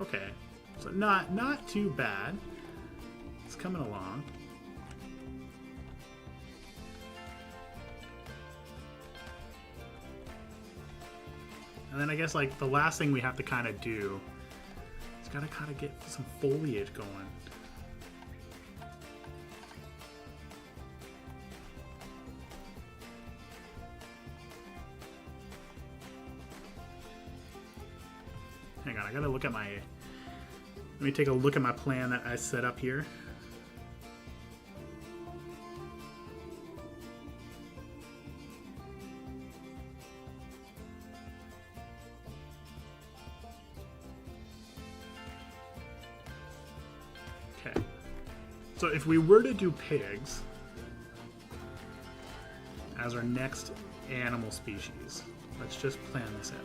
A: Okay, so not too bad. It's coming along. And then I guess like the last thing we have to kind of do is gotta kind of get some foliage going. Hang on, I gotta look at my... Let me take a look at my plan that I set up here. Okay. So if we were to do pigs as our next animal species, let's just plan this out.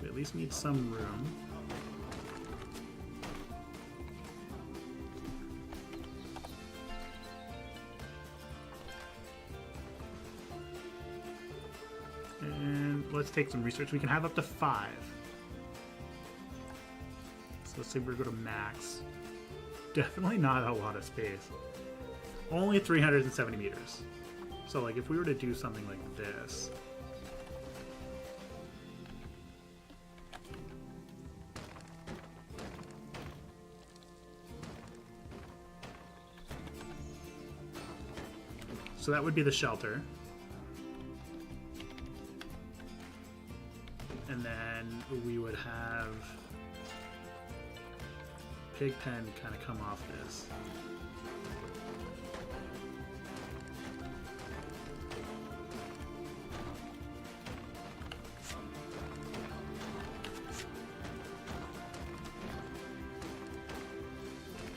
A: We at least need some room. And let's take some research. We can have up to 5. So let's say we're going to max. Definitely not a lot of space. Only 370 meters. So like if we were to do something like this, so that would be the shelter. And then we would have pig pen kind of come off this.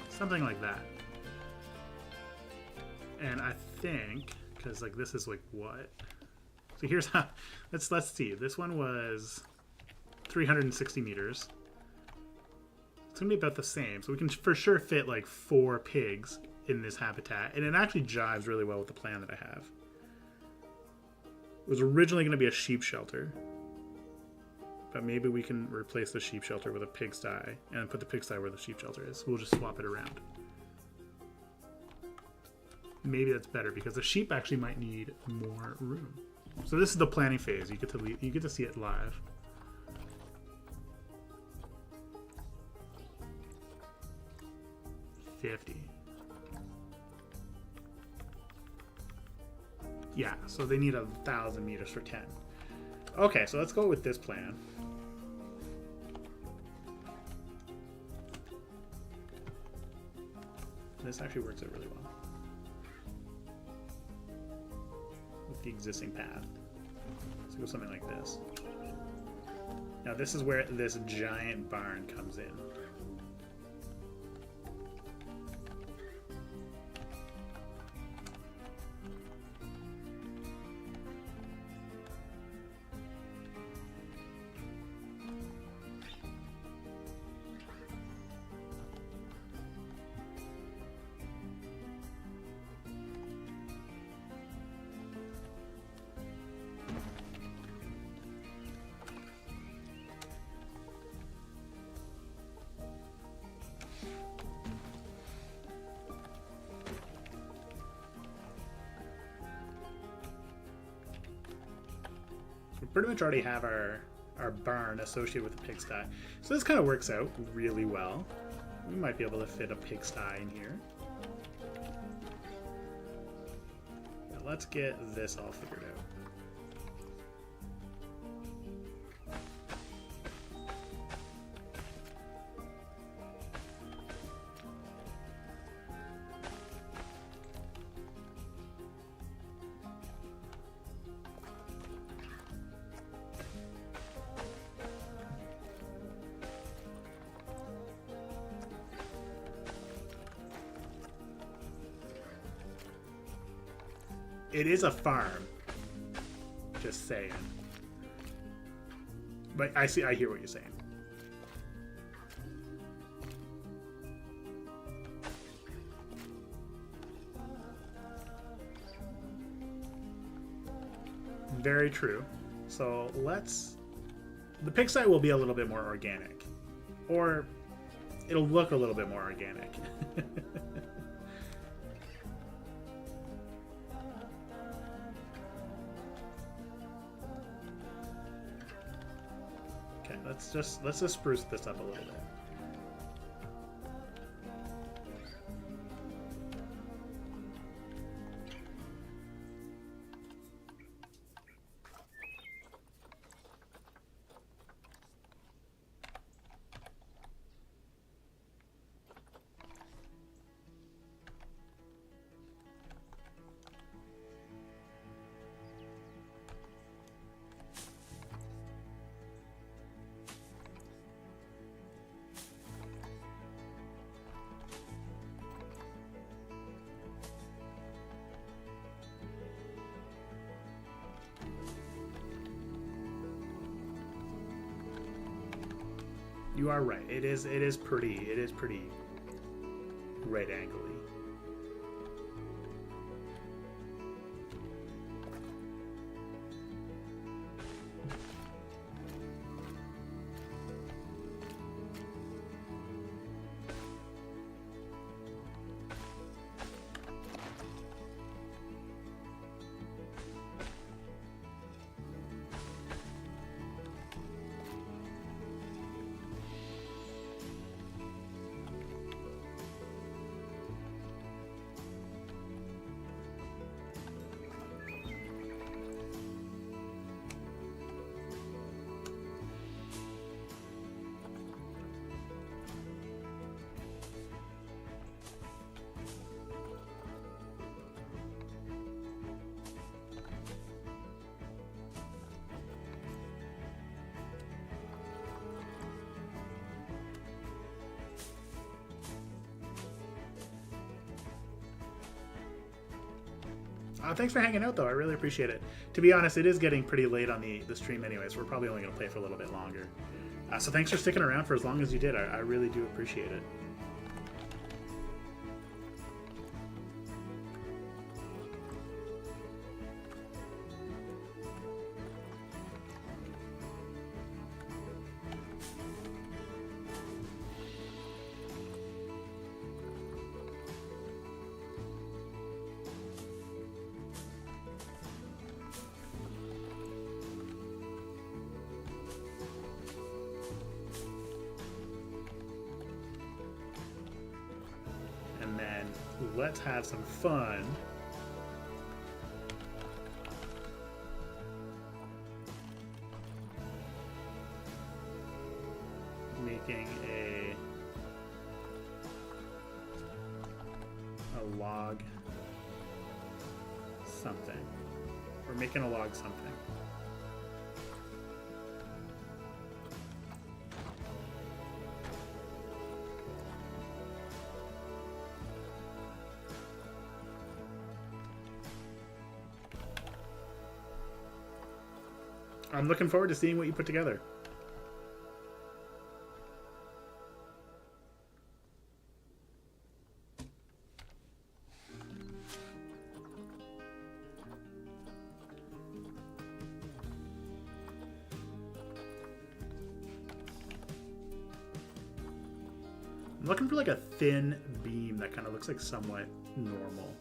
A: Something like that. And I think, because like this is like what? So here's how, let's see. This one was 360 meters. It's gonna be about the same. So we can for sure fit like 4 pigs in this habitat. And it actually jives really well with the plan that I have. It was originally gonna be a sheep shelter. But maybe we can replace the sheep shelter with a pigsty and put the pigsty where the sheep shelter is. We'll just swap it around. Maybe that's better because the sheep actually might need more room. So this is the planning phase. You get to see it live. $50. Yeah, so they need 1,000 meters for 10. Okay, so let's go with this plan. This actually works out really well with the existing path. So go something like this. Now this is where this giant barn comes in. pretty much already have our barn associated with the pigsty. So this kind of works out really well. We might be able to fit a pigsty in here. Now let's get this all figured out. It is a farm. Just saying. But I hear what you're saying. Very true. So the pigsty will be a little bit more organic. Or it'll look a little bit more organic. Let's just spruce this up a little bit. You are right. It is pretty right angly. Thanks for hanging out, though. I really appreciate it. To be honest, it is getting pretty late on the stream anyway, so we're probably only going to play for a little bit longer. So thanks for sticking around for as long as you did. I really do appreciate it. Let's have some fun. Making a log something. We're making a log something. I'm looking forward to seeing what you put together. I'm looking for like a thin beam that kind of looks like somewhat normal.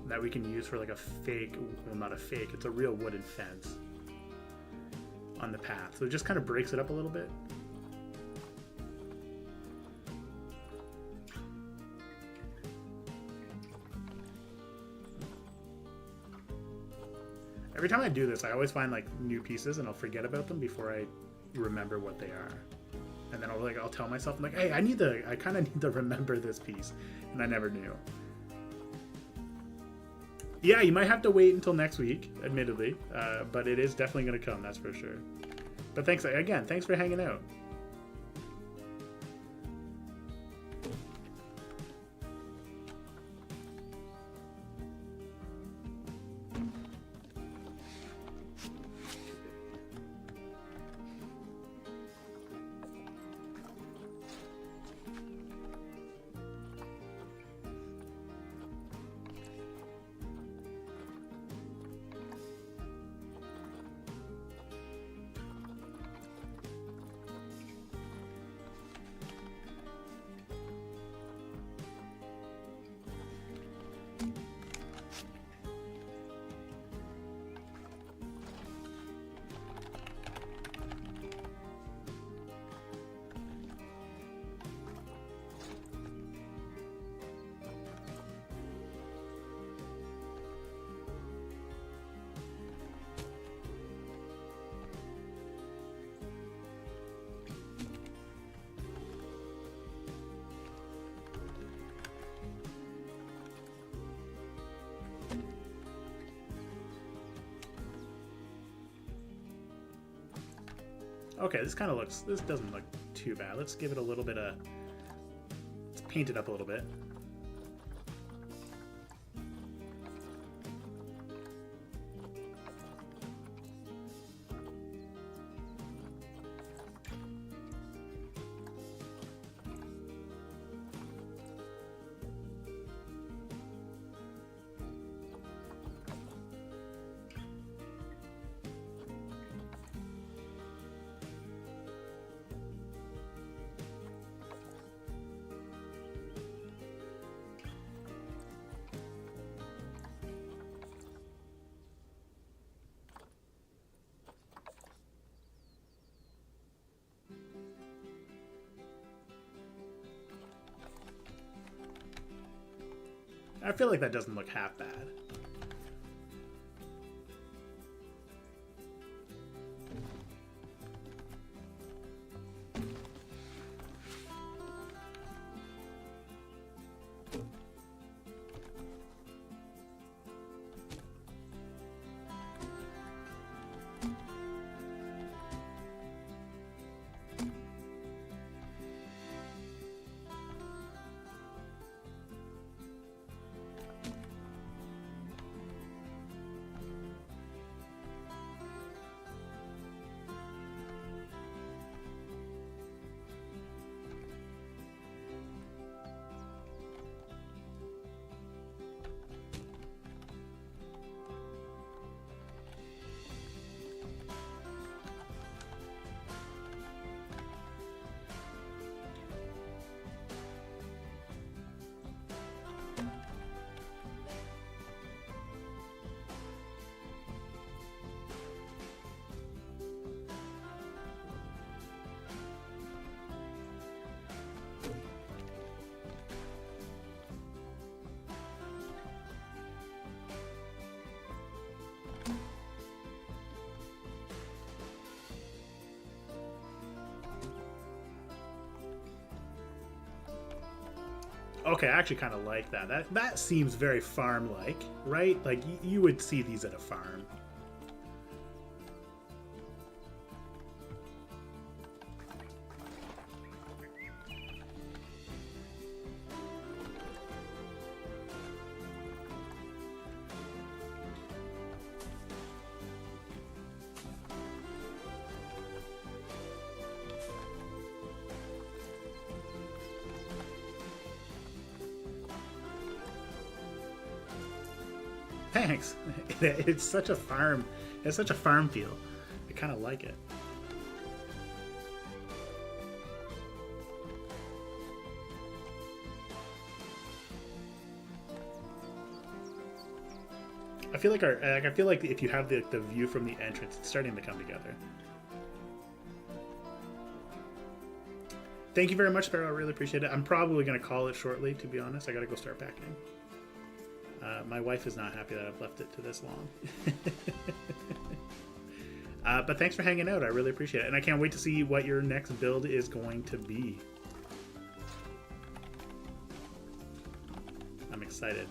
A: That we can use for like a fake, well, not a fake, it's a real wooden fence. on the path. So it just kind of breaks it up a little bit. Every time I do this, I always find like new pieces and I'll forget about them before I remember what they are. And then I'll tell myself, I'm like, hey, I kind of need to remember this piece. And I never knew. Yeah, you might have to wait until next week, admittedly. But it is definitely going to come, that's for sure. But thanks, again, thanks for hanging out. Okay, this doesn't look too bad. Let's give it a little bit of, let's paint it up a little bit. I feel like that doesn't look half bad. Okay, I actually kind of like that. That seems very farm-like, right? Like, you would see these at a farm. Thanks. It's such a farm. It's such a farm feel. I kind of like it. I feel like if you have the view from the entrance, it's starting to come together. Thank you very much, Sparrow. I really appreciate it. I'm probably going to call it shortly, to be honest. I got to go start packing. My wife is not happy that I've left it to this long. But thanks for hanging out. I really appreciate it. And I can't wait to see what your next build is going to be. I'm excited.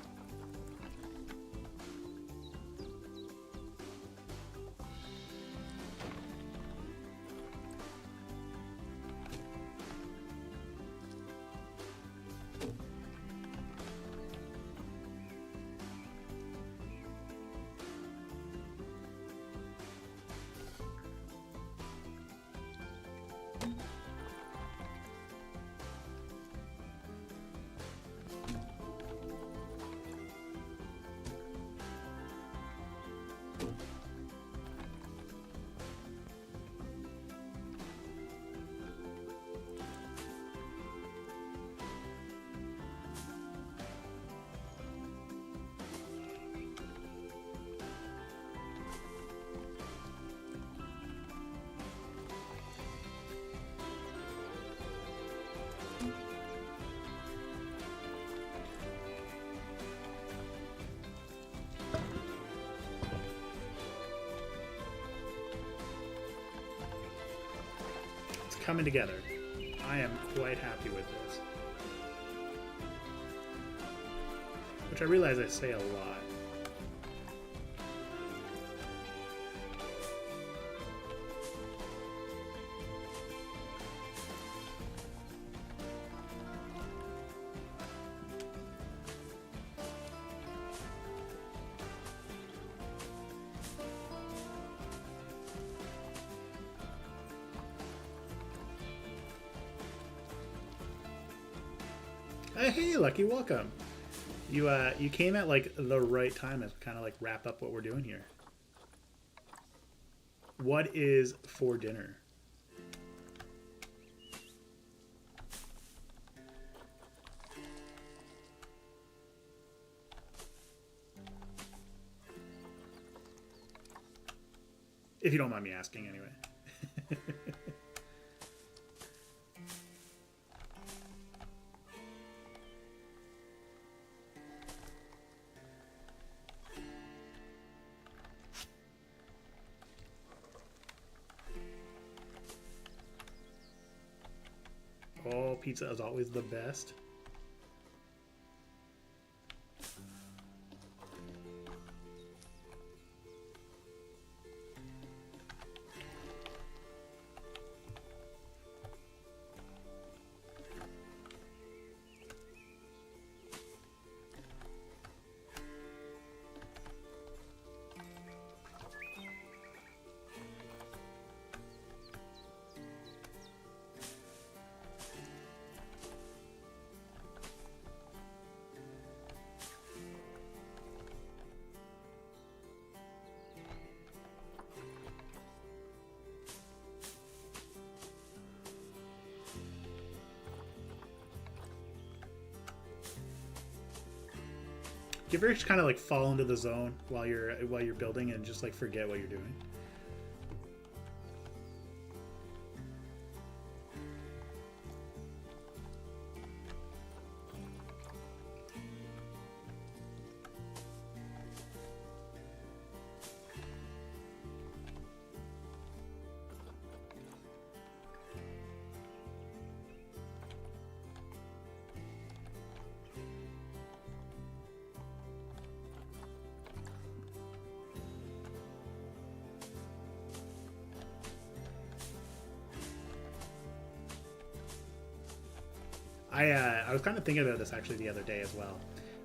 A: Coming together. I am quite happy with this. Which I realize I say a lot. Hey, Lucky, welcome. You came at like the right time as we kind of like wrap up what we're doing here. What is for dinner? If you don't mind me asking, anyway. Oh, pizza is always the best. Do you ever just kind of like fall into the zone while you're building and just like forget what you're doing? I was kind of thinking about this actually the other day as well.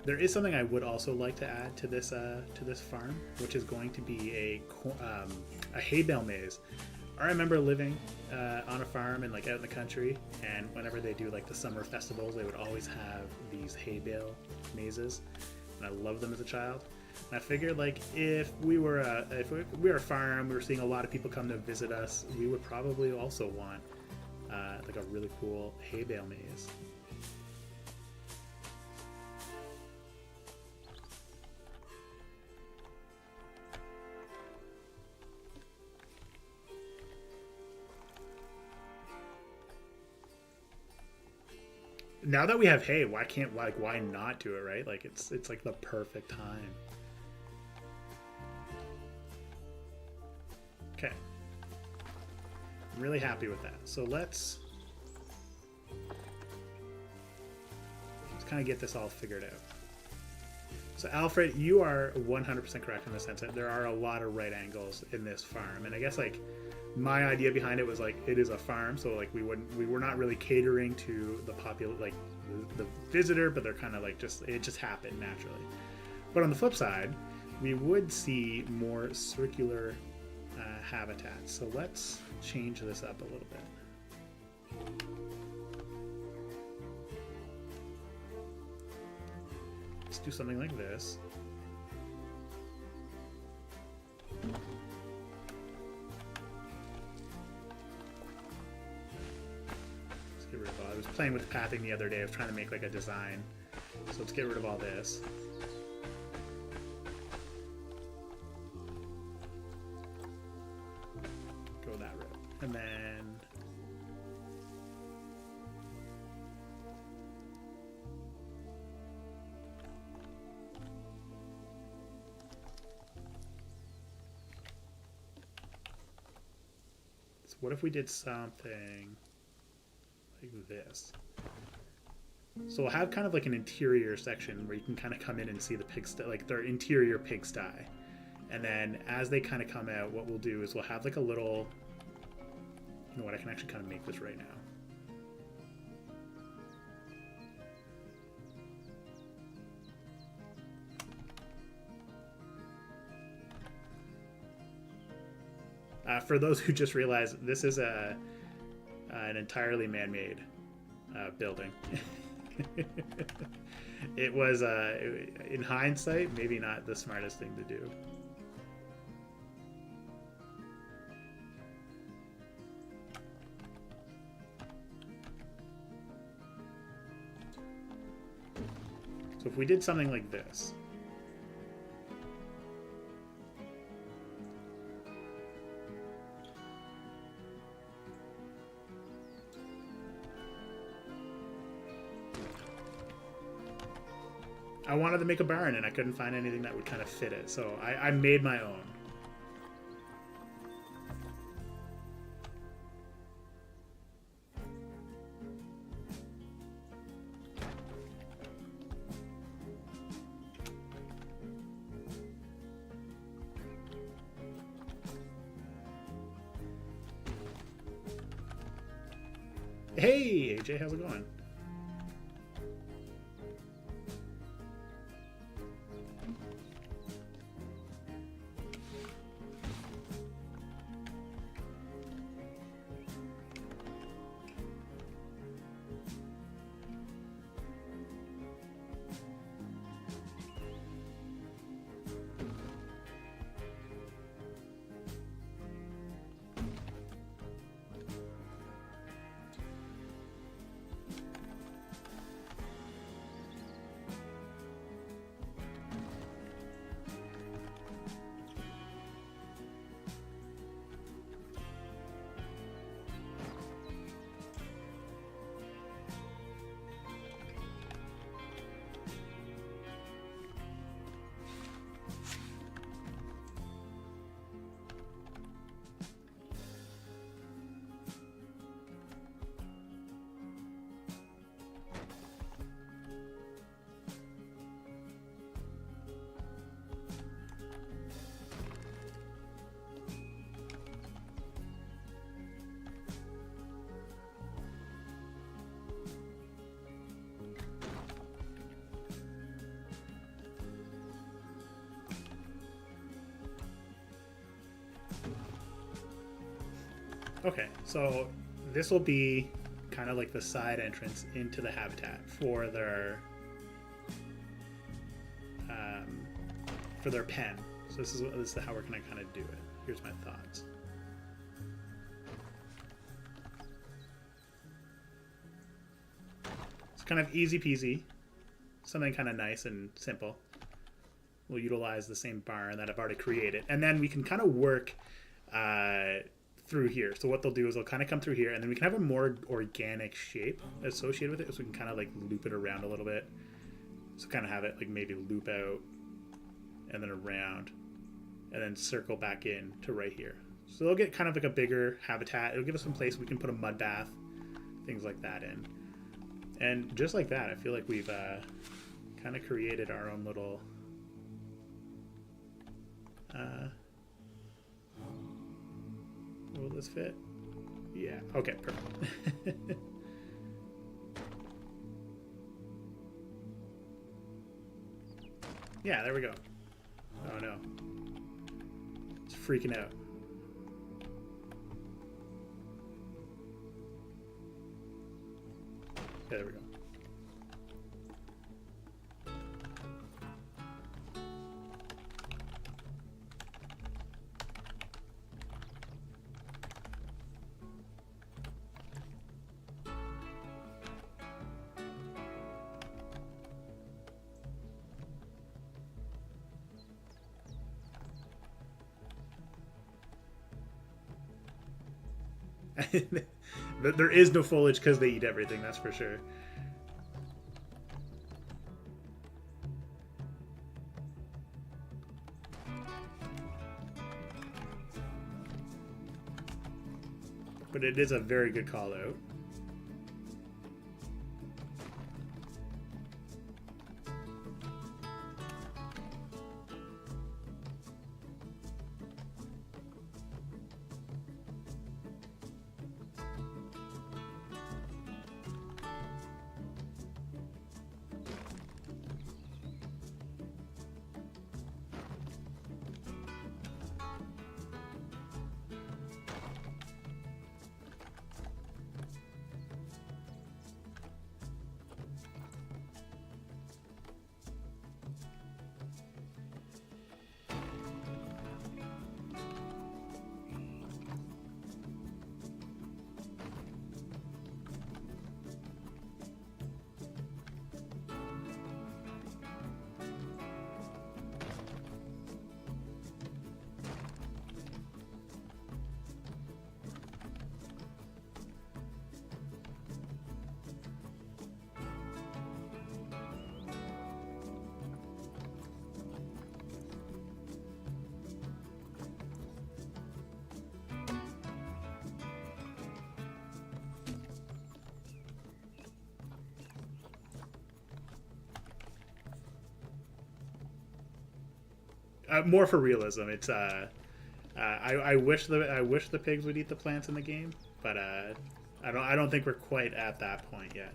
A: There is something I would also like to add to this farm, which is going to be a hay bale maze. I remember living on a farm and like out in the country, and whenever they do like the summer festivals, they would always have these hay bale mazes, and I loved them as a child. And I figured like if we were a farm, we were seeing a lot of people come to visit us, we would probably also want like a really cool hay bale maze. now that we have hay, why not do it, right? Like it's like the perfect time. Okay. I'm really happy with that. So let's kind of get this all figured out. So Alfred, you are 100% correct in the sense that there are a lot of right angles in this farm, and I guess like my idea behind it was like it is a farm, so like we were not really catering to the the visitor, but they're kind of like it just happened naturally. But on the flip side, we would see more circular habitats. So let's change this up a little bit. Let's do something like this. Let's get rid of all. I was playing with pathing the other day. I was trying to make like a design. So let's get rid of all this. Go that route. And then what if we did something like this? So we'll have kind of like an interior section where you can kind of come in and see the pigsty, like their interior pigsty. And then as they kind of come out, what we'll do is we'll have like a little, you know what, I can actually kind of make this right now. For those who just realized, this is an entirely man-made building. It was, in hindsight, maybe not the smartest thing to do. So if we did something like this. I wanted to make a barn and I couldn't find anything that would kind of fit it, so I made my own. Hey, AJ, how's it going? Okay, so this will be kind of like the side entrance into the habitat for their pen. So this is how we're gonna kind of do it. Here's my thoughts. It's kind of easy peasy, something kind of nice and simple. We'll utilize the same barn that I've already created, and then we can kind of work through here. So what they'll do is they'll kind of come through here, and then we can have a more organic shape associated with it, so we can kind of like loop it around a little bit. So kind of have it like maybe loop out and then around and then circle back in to right here. So they'll get kind of like a bigger habitat. It'll give us some place we can put a mud bath, things like that in. And just like that, I feel like we've kind of created our own little will this fit? Yeah, okay, perfect. Yeah, there we go. Oh no. It's freaking out. Yeah, there we go. There is no foliage because they eat everything, that's for sure. But it is a very good call out. More for realism. It's I wish the pigs would eat the plants in the game, but I don't think we're quite at that point yet.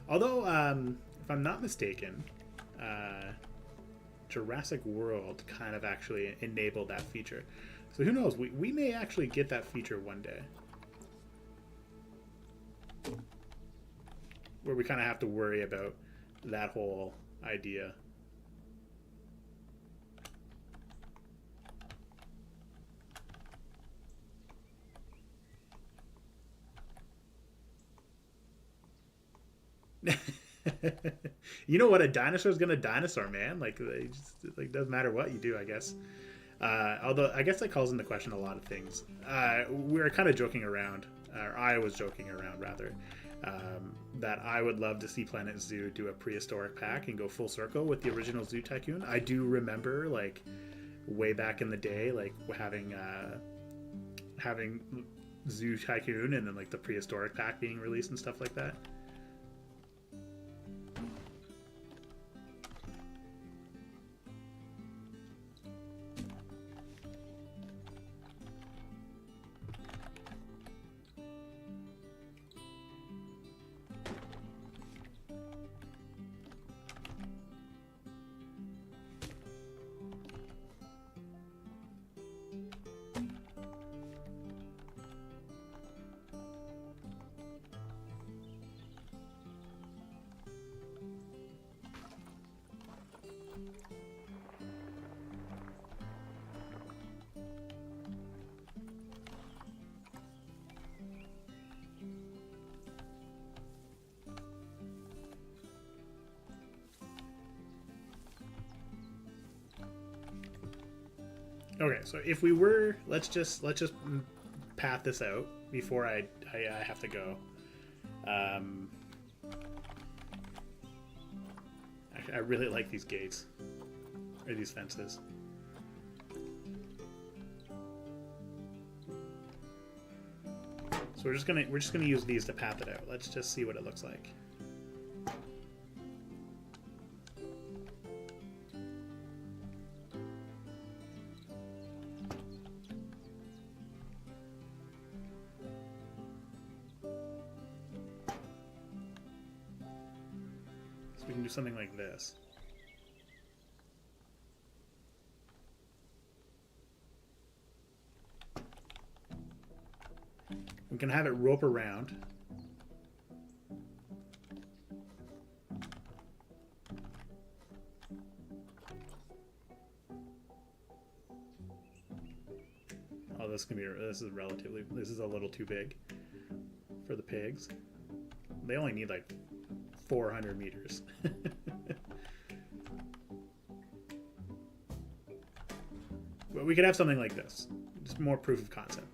A: Although if I'm not mistaken, Jurassic World kind of actually enabled that feature. So who knows? We may actually get that feature one day, where we kind of have to worry about that whole idea. You know what? A dinosaur's gonna dinosaur, man. Like, they just, like, doesn't matter what you do, I guess. Although I guess that calls into question a lot of things. We were kind of joking around, or I was joking around rather, that I would love to see Planet Zoo do a prehistoric pack and go full circle with the original Zoo Tycoon. I do remember, like, way back in the day, like having Zoo Tycoon and then like the prehistoric pack being released and stuff like that. Okay, so if we were, let's just path this out before I have to go. I really like these gates or these fences. So we're just gonna use these to path it out. Let's just see what it looks like. So we can do something like this. We can have it rope around. Oh, this is a little too big for the pigs. They only need like 400 meters. But we could have something like this. Just more proof of concept.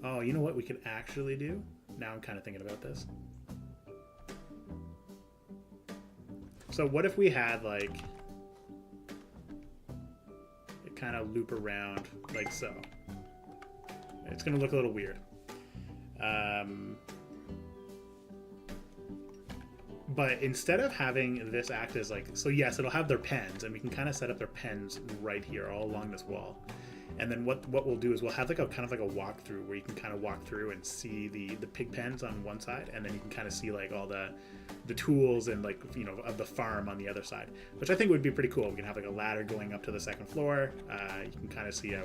A: Oh, you know what we could actually do? Now I'm kind of thinking about this. So what if we had like it kind of loop around like so? It's going to look a little weird. But instead of having this act as like, so yes, it'll have their pens, and we can kind of set up their pens right here all along this wall. And then what we'll do is we'll have like a kind of like a walkthrough where you can kind of walk through and see the pig pens on one side, and then you can kind of see like all the tools and like, you know, of the farm on the other side, which I think would be pretty cool. We can have like a ladder going up to the second floor. You can kind of see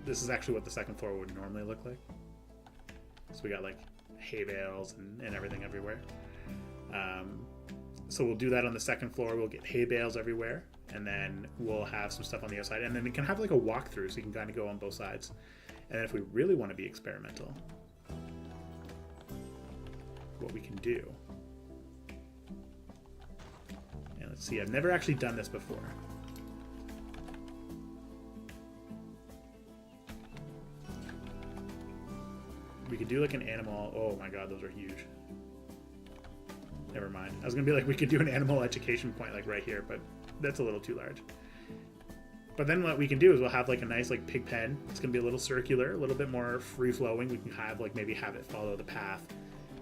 A: this is actually what the second floor would normally look like. So we got like hay bales and everything everywhere. So we'll do that on the second floor. We'll get hay bales everywhere, and then we'll have some stuff on the other side, and then we can have like a walkthrough so you can kind of go on both sides. And then if we really want to be experimental, what we can do, and let's see, I've never actually done this before. We could do like an animal. Oh my god, those are huge. Never mind. I was gonna be like, we could do an animal education point like right here, but that's a little too large. But then what we can do is we'll have like a nice like pig pen. It's gonna be a little circular, a little bit more free flowing. We can have like maybe have it follow the path.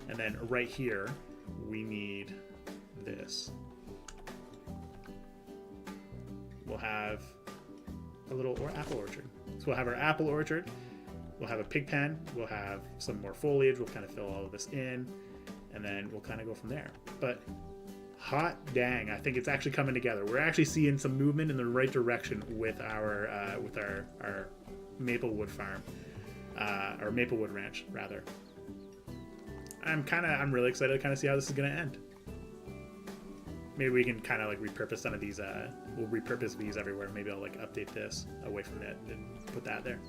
A: And then right here, we need this. We'll have a little apple orchard. So we'll have our apple orchard. We'll have a pig pen. We'll have some more foliage. We'll kind of fill all of this in. And then we'll kind of go from there. But hot dang, I think it's actually coming together. We're actually seeing some movement in the right direction with our Maplewood farm, or Maplewood ranch rather. I'm really excited to kind of see how this is going to end. Maybe we can kind of like repurpose some of these. We'll repurpose these everywhere. Maybe I'll like update this away from that and put that there.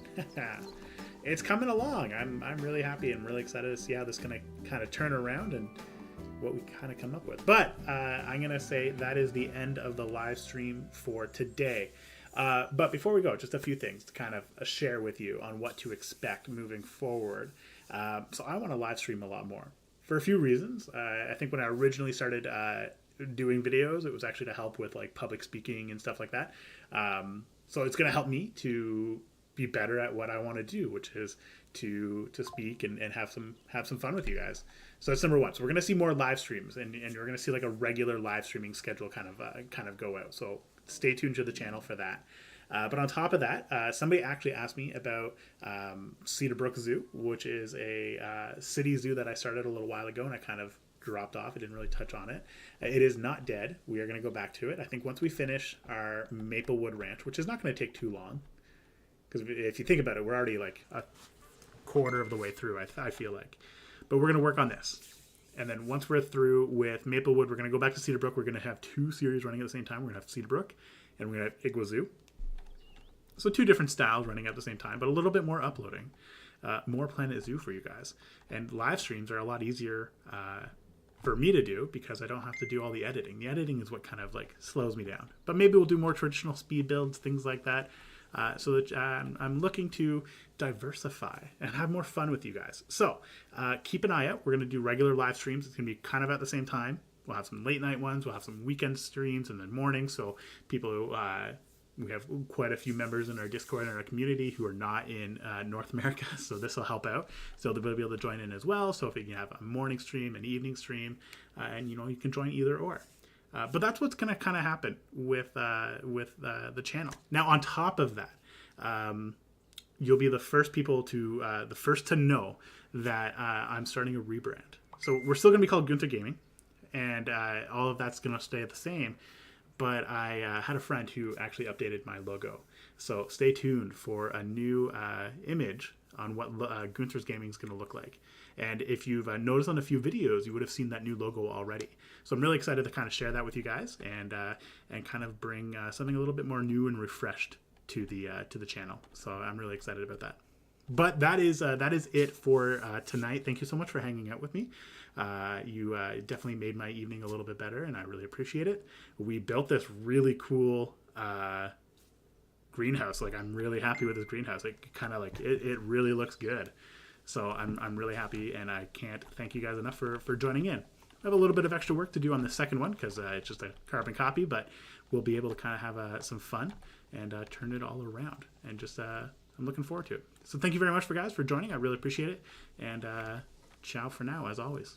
A: It's coming along. I'm really happy and really excited to see how this is going to kind of turn around and what we kind of come up with. But I'm going to say that is the end of the live stream for today. But before we go, just a few things to kind of share with you on what to expect moving forward. So I want to live stream a lot more for a few reasons. I think when I originally started doing videos, it was actually to help with like public speaking and stuff like that. So it's going to help me to be better at what I want to do, which is to speak and have some fun with you guys. So that's number one. So we're going to see more live streams, and you're going to see like a regular live streaming schedule kind of go out. So stay tuned to the channel for that. But on top of that, somebody actually asked me about Cedar Brook Zoo, which is a city zoo that I started a little while ago, and I kind of dropped off. I didn't really touch on it. It is not dead. We are going to go back to it. I think once we finish our Maplewood Ranch, which is not going to take too long, because if you think about it, we're already like a quarter of the way through, I feel like. But we're going to work on this. And then once we're through with Maplewood, we're going to go back to Cedar Brook. We're going to have two series running at the same time. We're going to have Cedar Brook, and we're going to have Iguazu. So two different styles running at the same time, but a little bit more uploading. More Planet Zoo for you guys. And live streams are a lot easier for me to do because I don't have to do all the editing. The editing is what kind of like slows me down. But maybe we'll do more traditional speed builds, things like that. So that I'm looking to diversify and have more fun with you guys. So keep an eye out. We're going to do regular live streams. It's going to be kind of at the same time. We'll have some late night ones. We'll have some weekend streams and then mornings. So people who, we have quite a few members in our Discord and our community who are not in North America. So this will help out. So they'll be able to join in as well. So if you have a morning stream, an evening stream, and you can join either or. But that's what's going to kind of happen with the channel. Now, on top of that, you'll be the first people to know that I'm starting a rebrand. So we're still going to be called Gunther Gaming, and all of that's going to stay the same. But I had a friend who actually updated my logo. So stay tuned for a new image on what Gunther's Gaming is going to look like. And if you've noticed on a few videos, you would have seen that new logo already. So I'm really excited to kind of share that with you guys and kind of bring something a little bit more new and refreshed to the channel. So I'm really excited about that. But that is it for tonight. Thank you so much for hanging out with me. You definitely made my evening a little bit better, and I really appreciate it. We built this really cool greenhouse. Like, I'm really happy with this greenhouse. Like, kind of like it really looks good. So I'm really happy, and I can't thank you guys enough for joining in. I have a little bit of extra work to do on the second one because it's just a carbon copy, but we'll be able to kind of have some fun and turn it all around. And just I'm looking forward to it. So thank you very much for joining. I really appreciate it. And ciao for now, as always.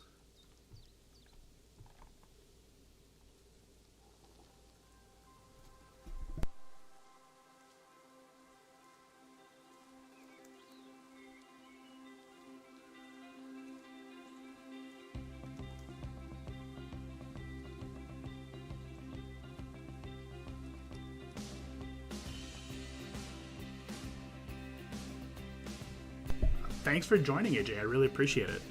A: Thanks for joining, AJ. I really appreciate it.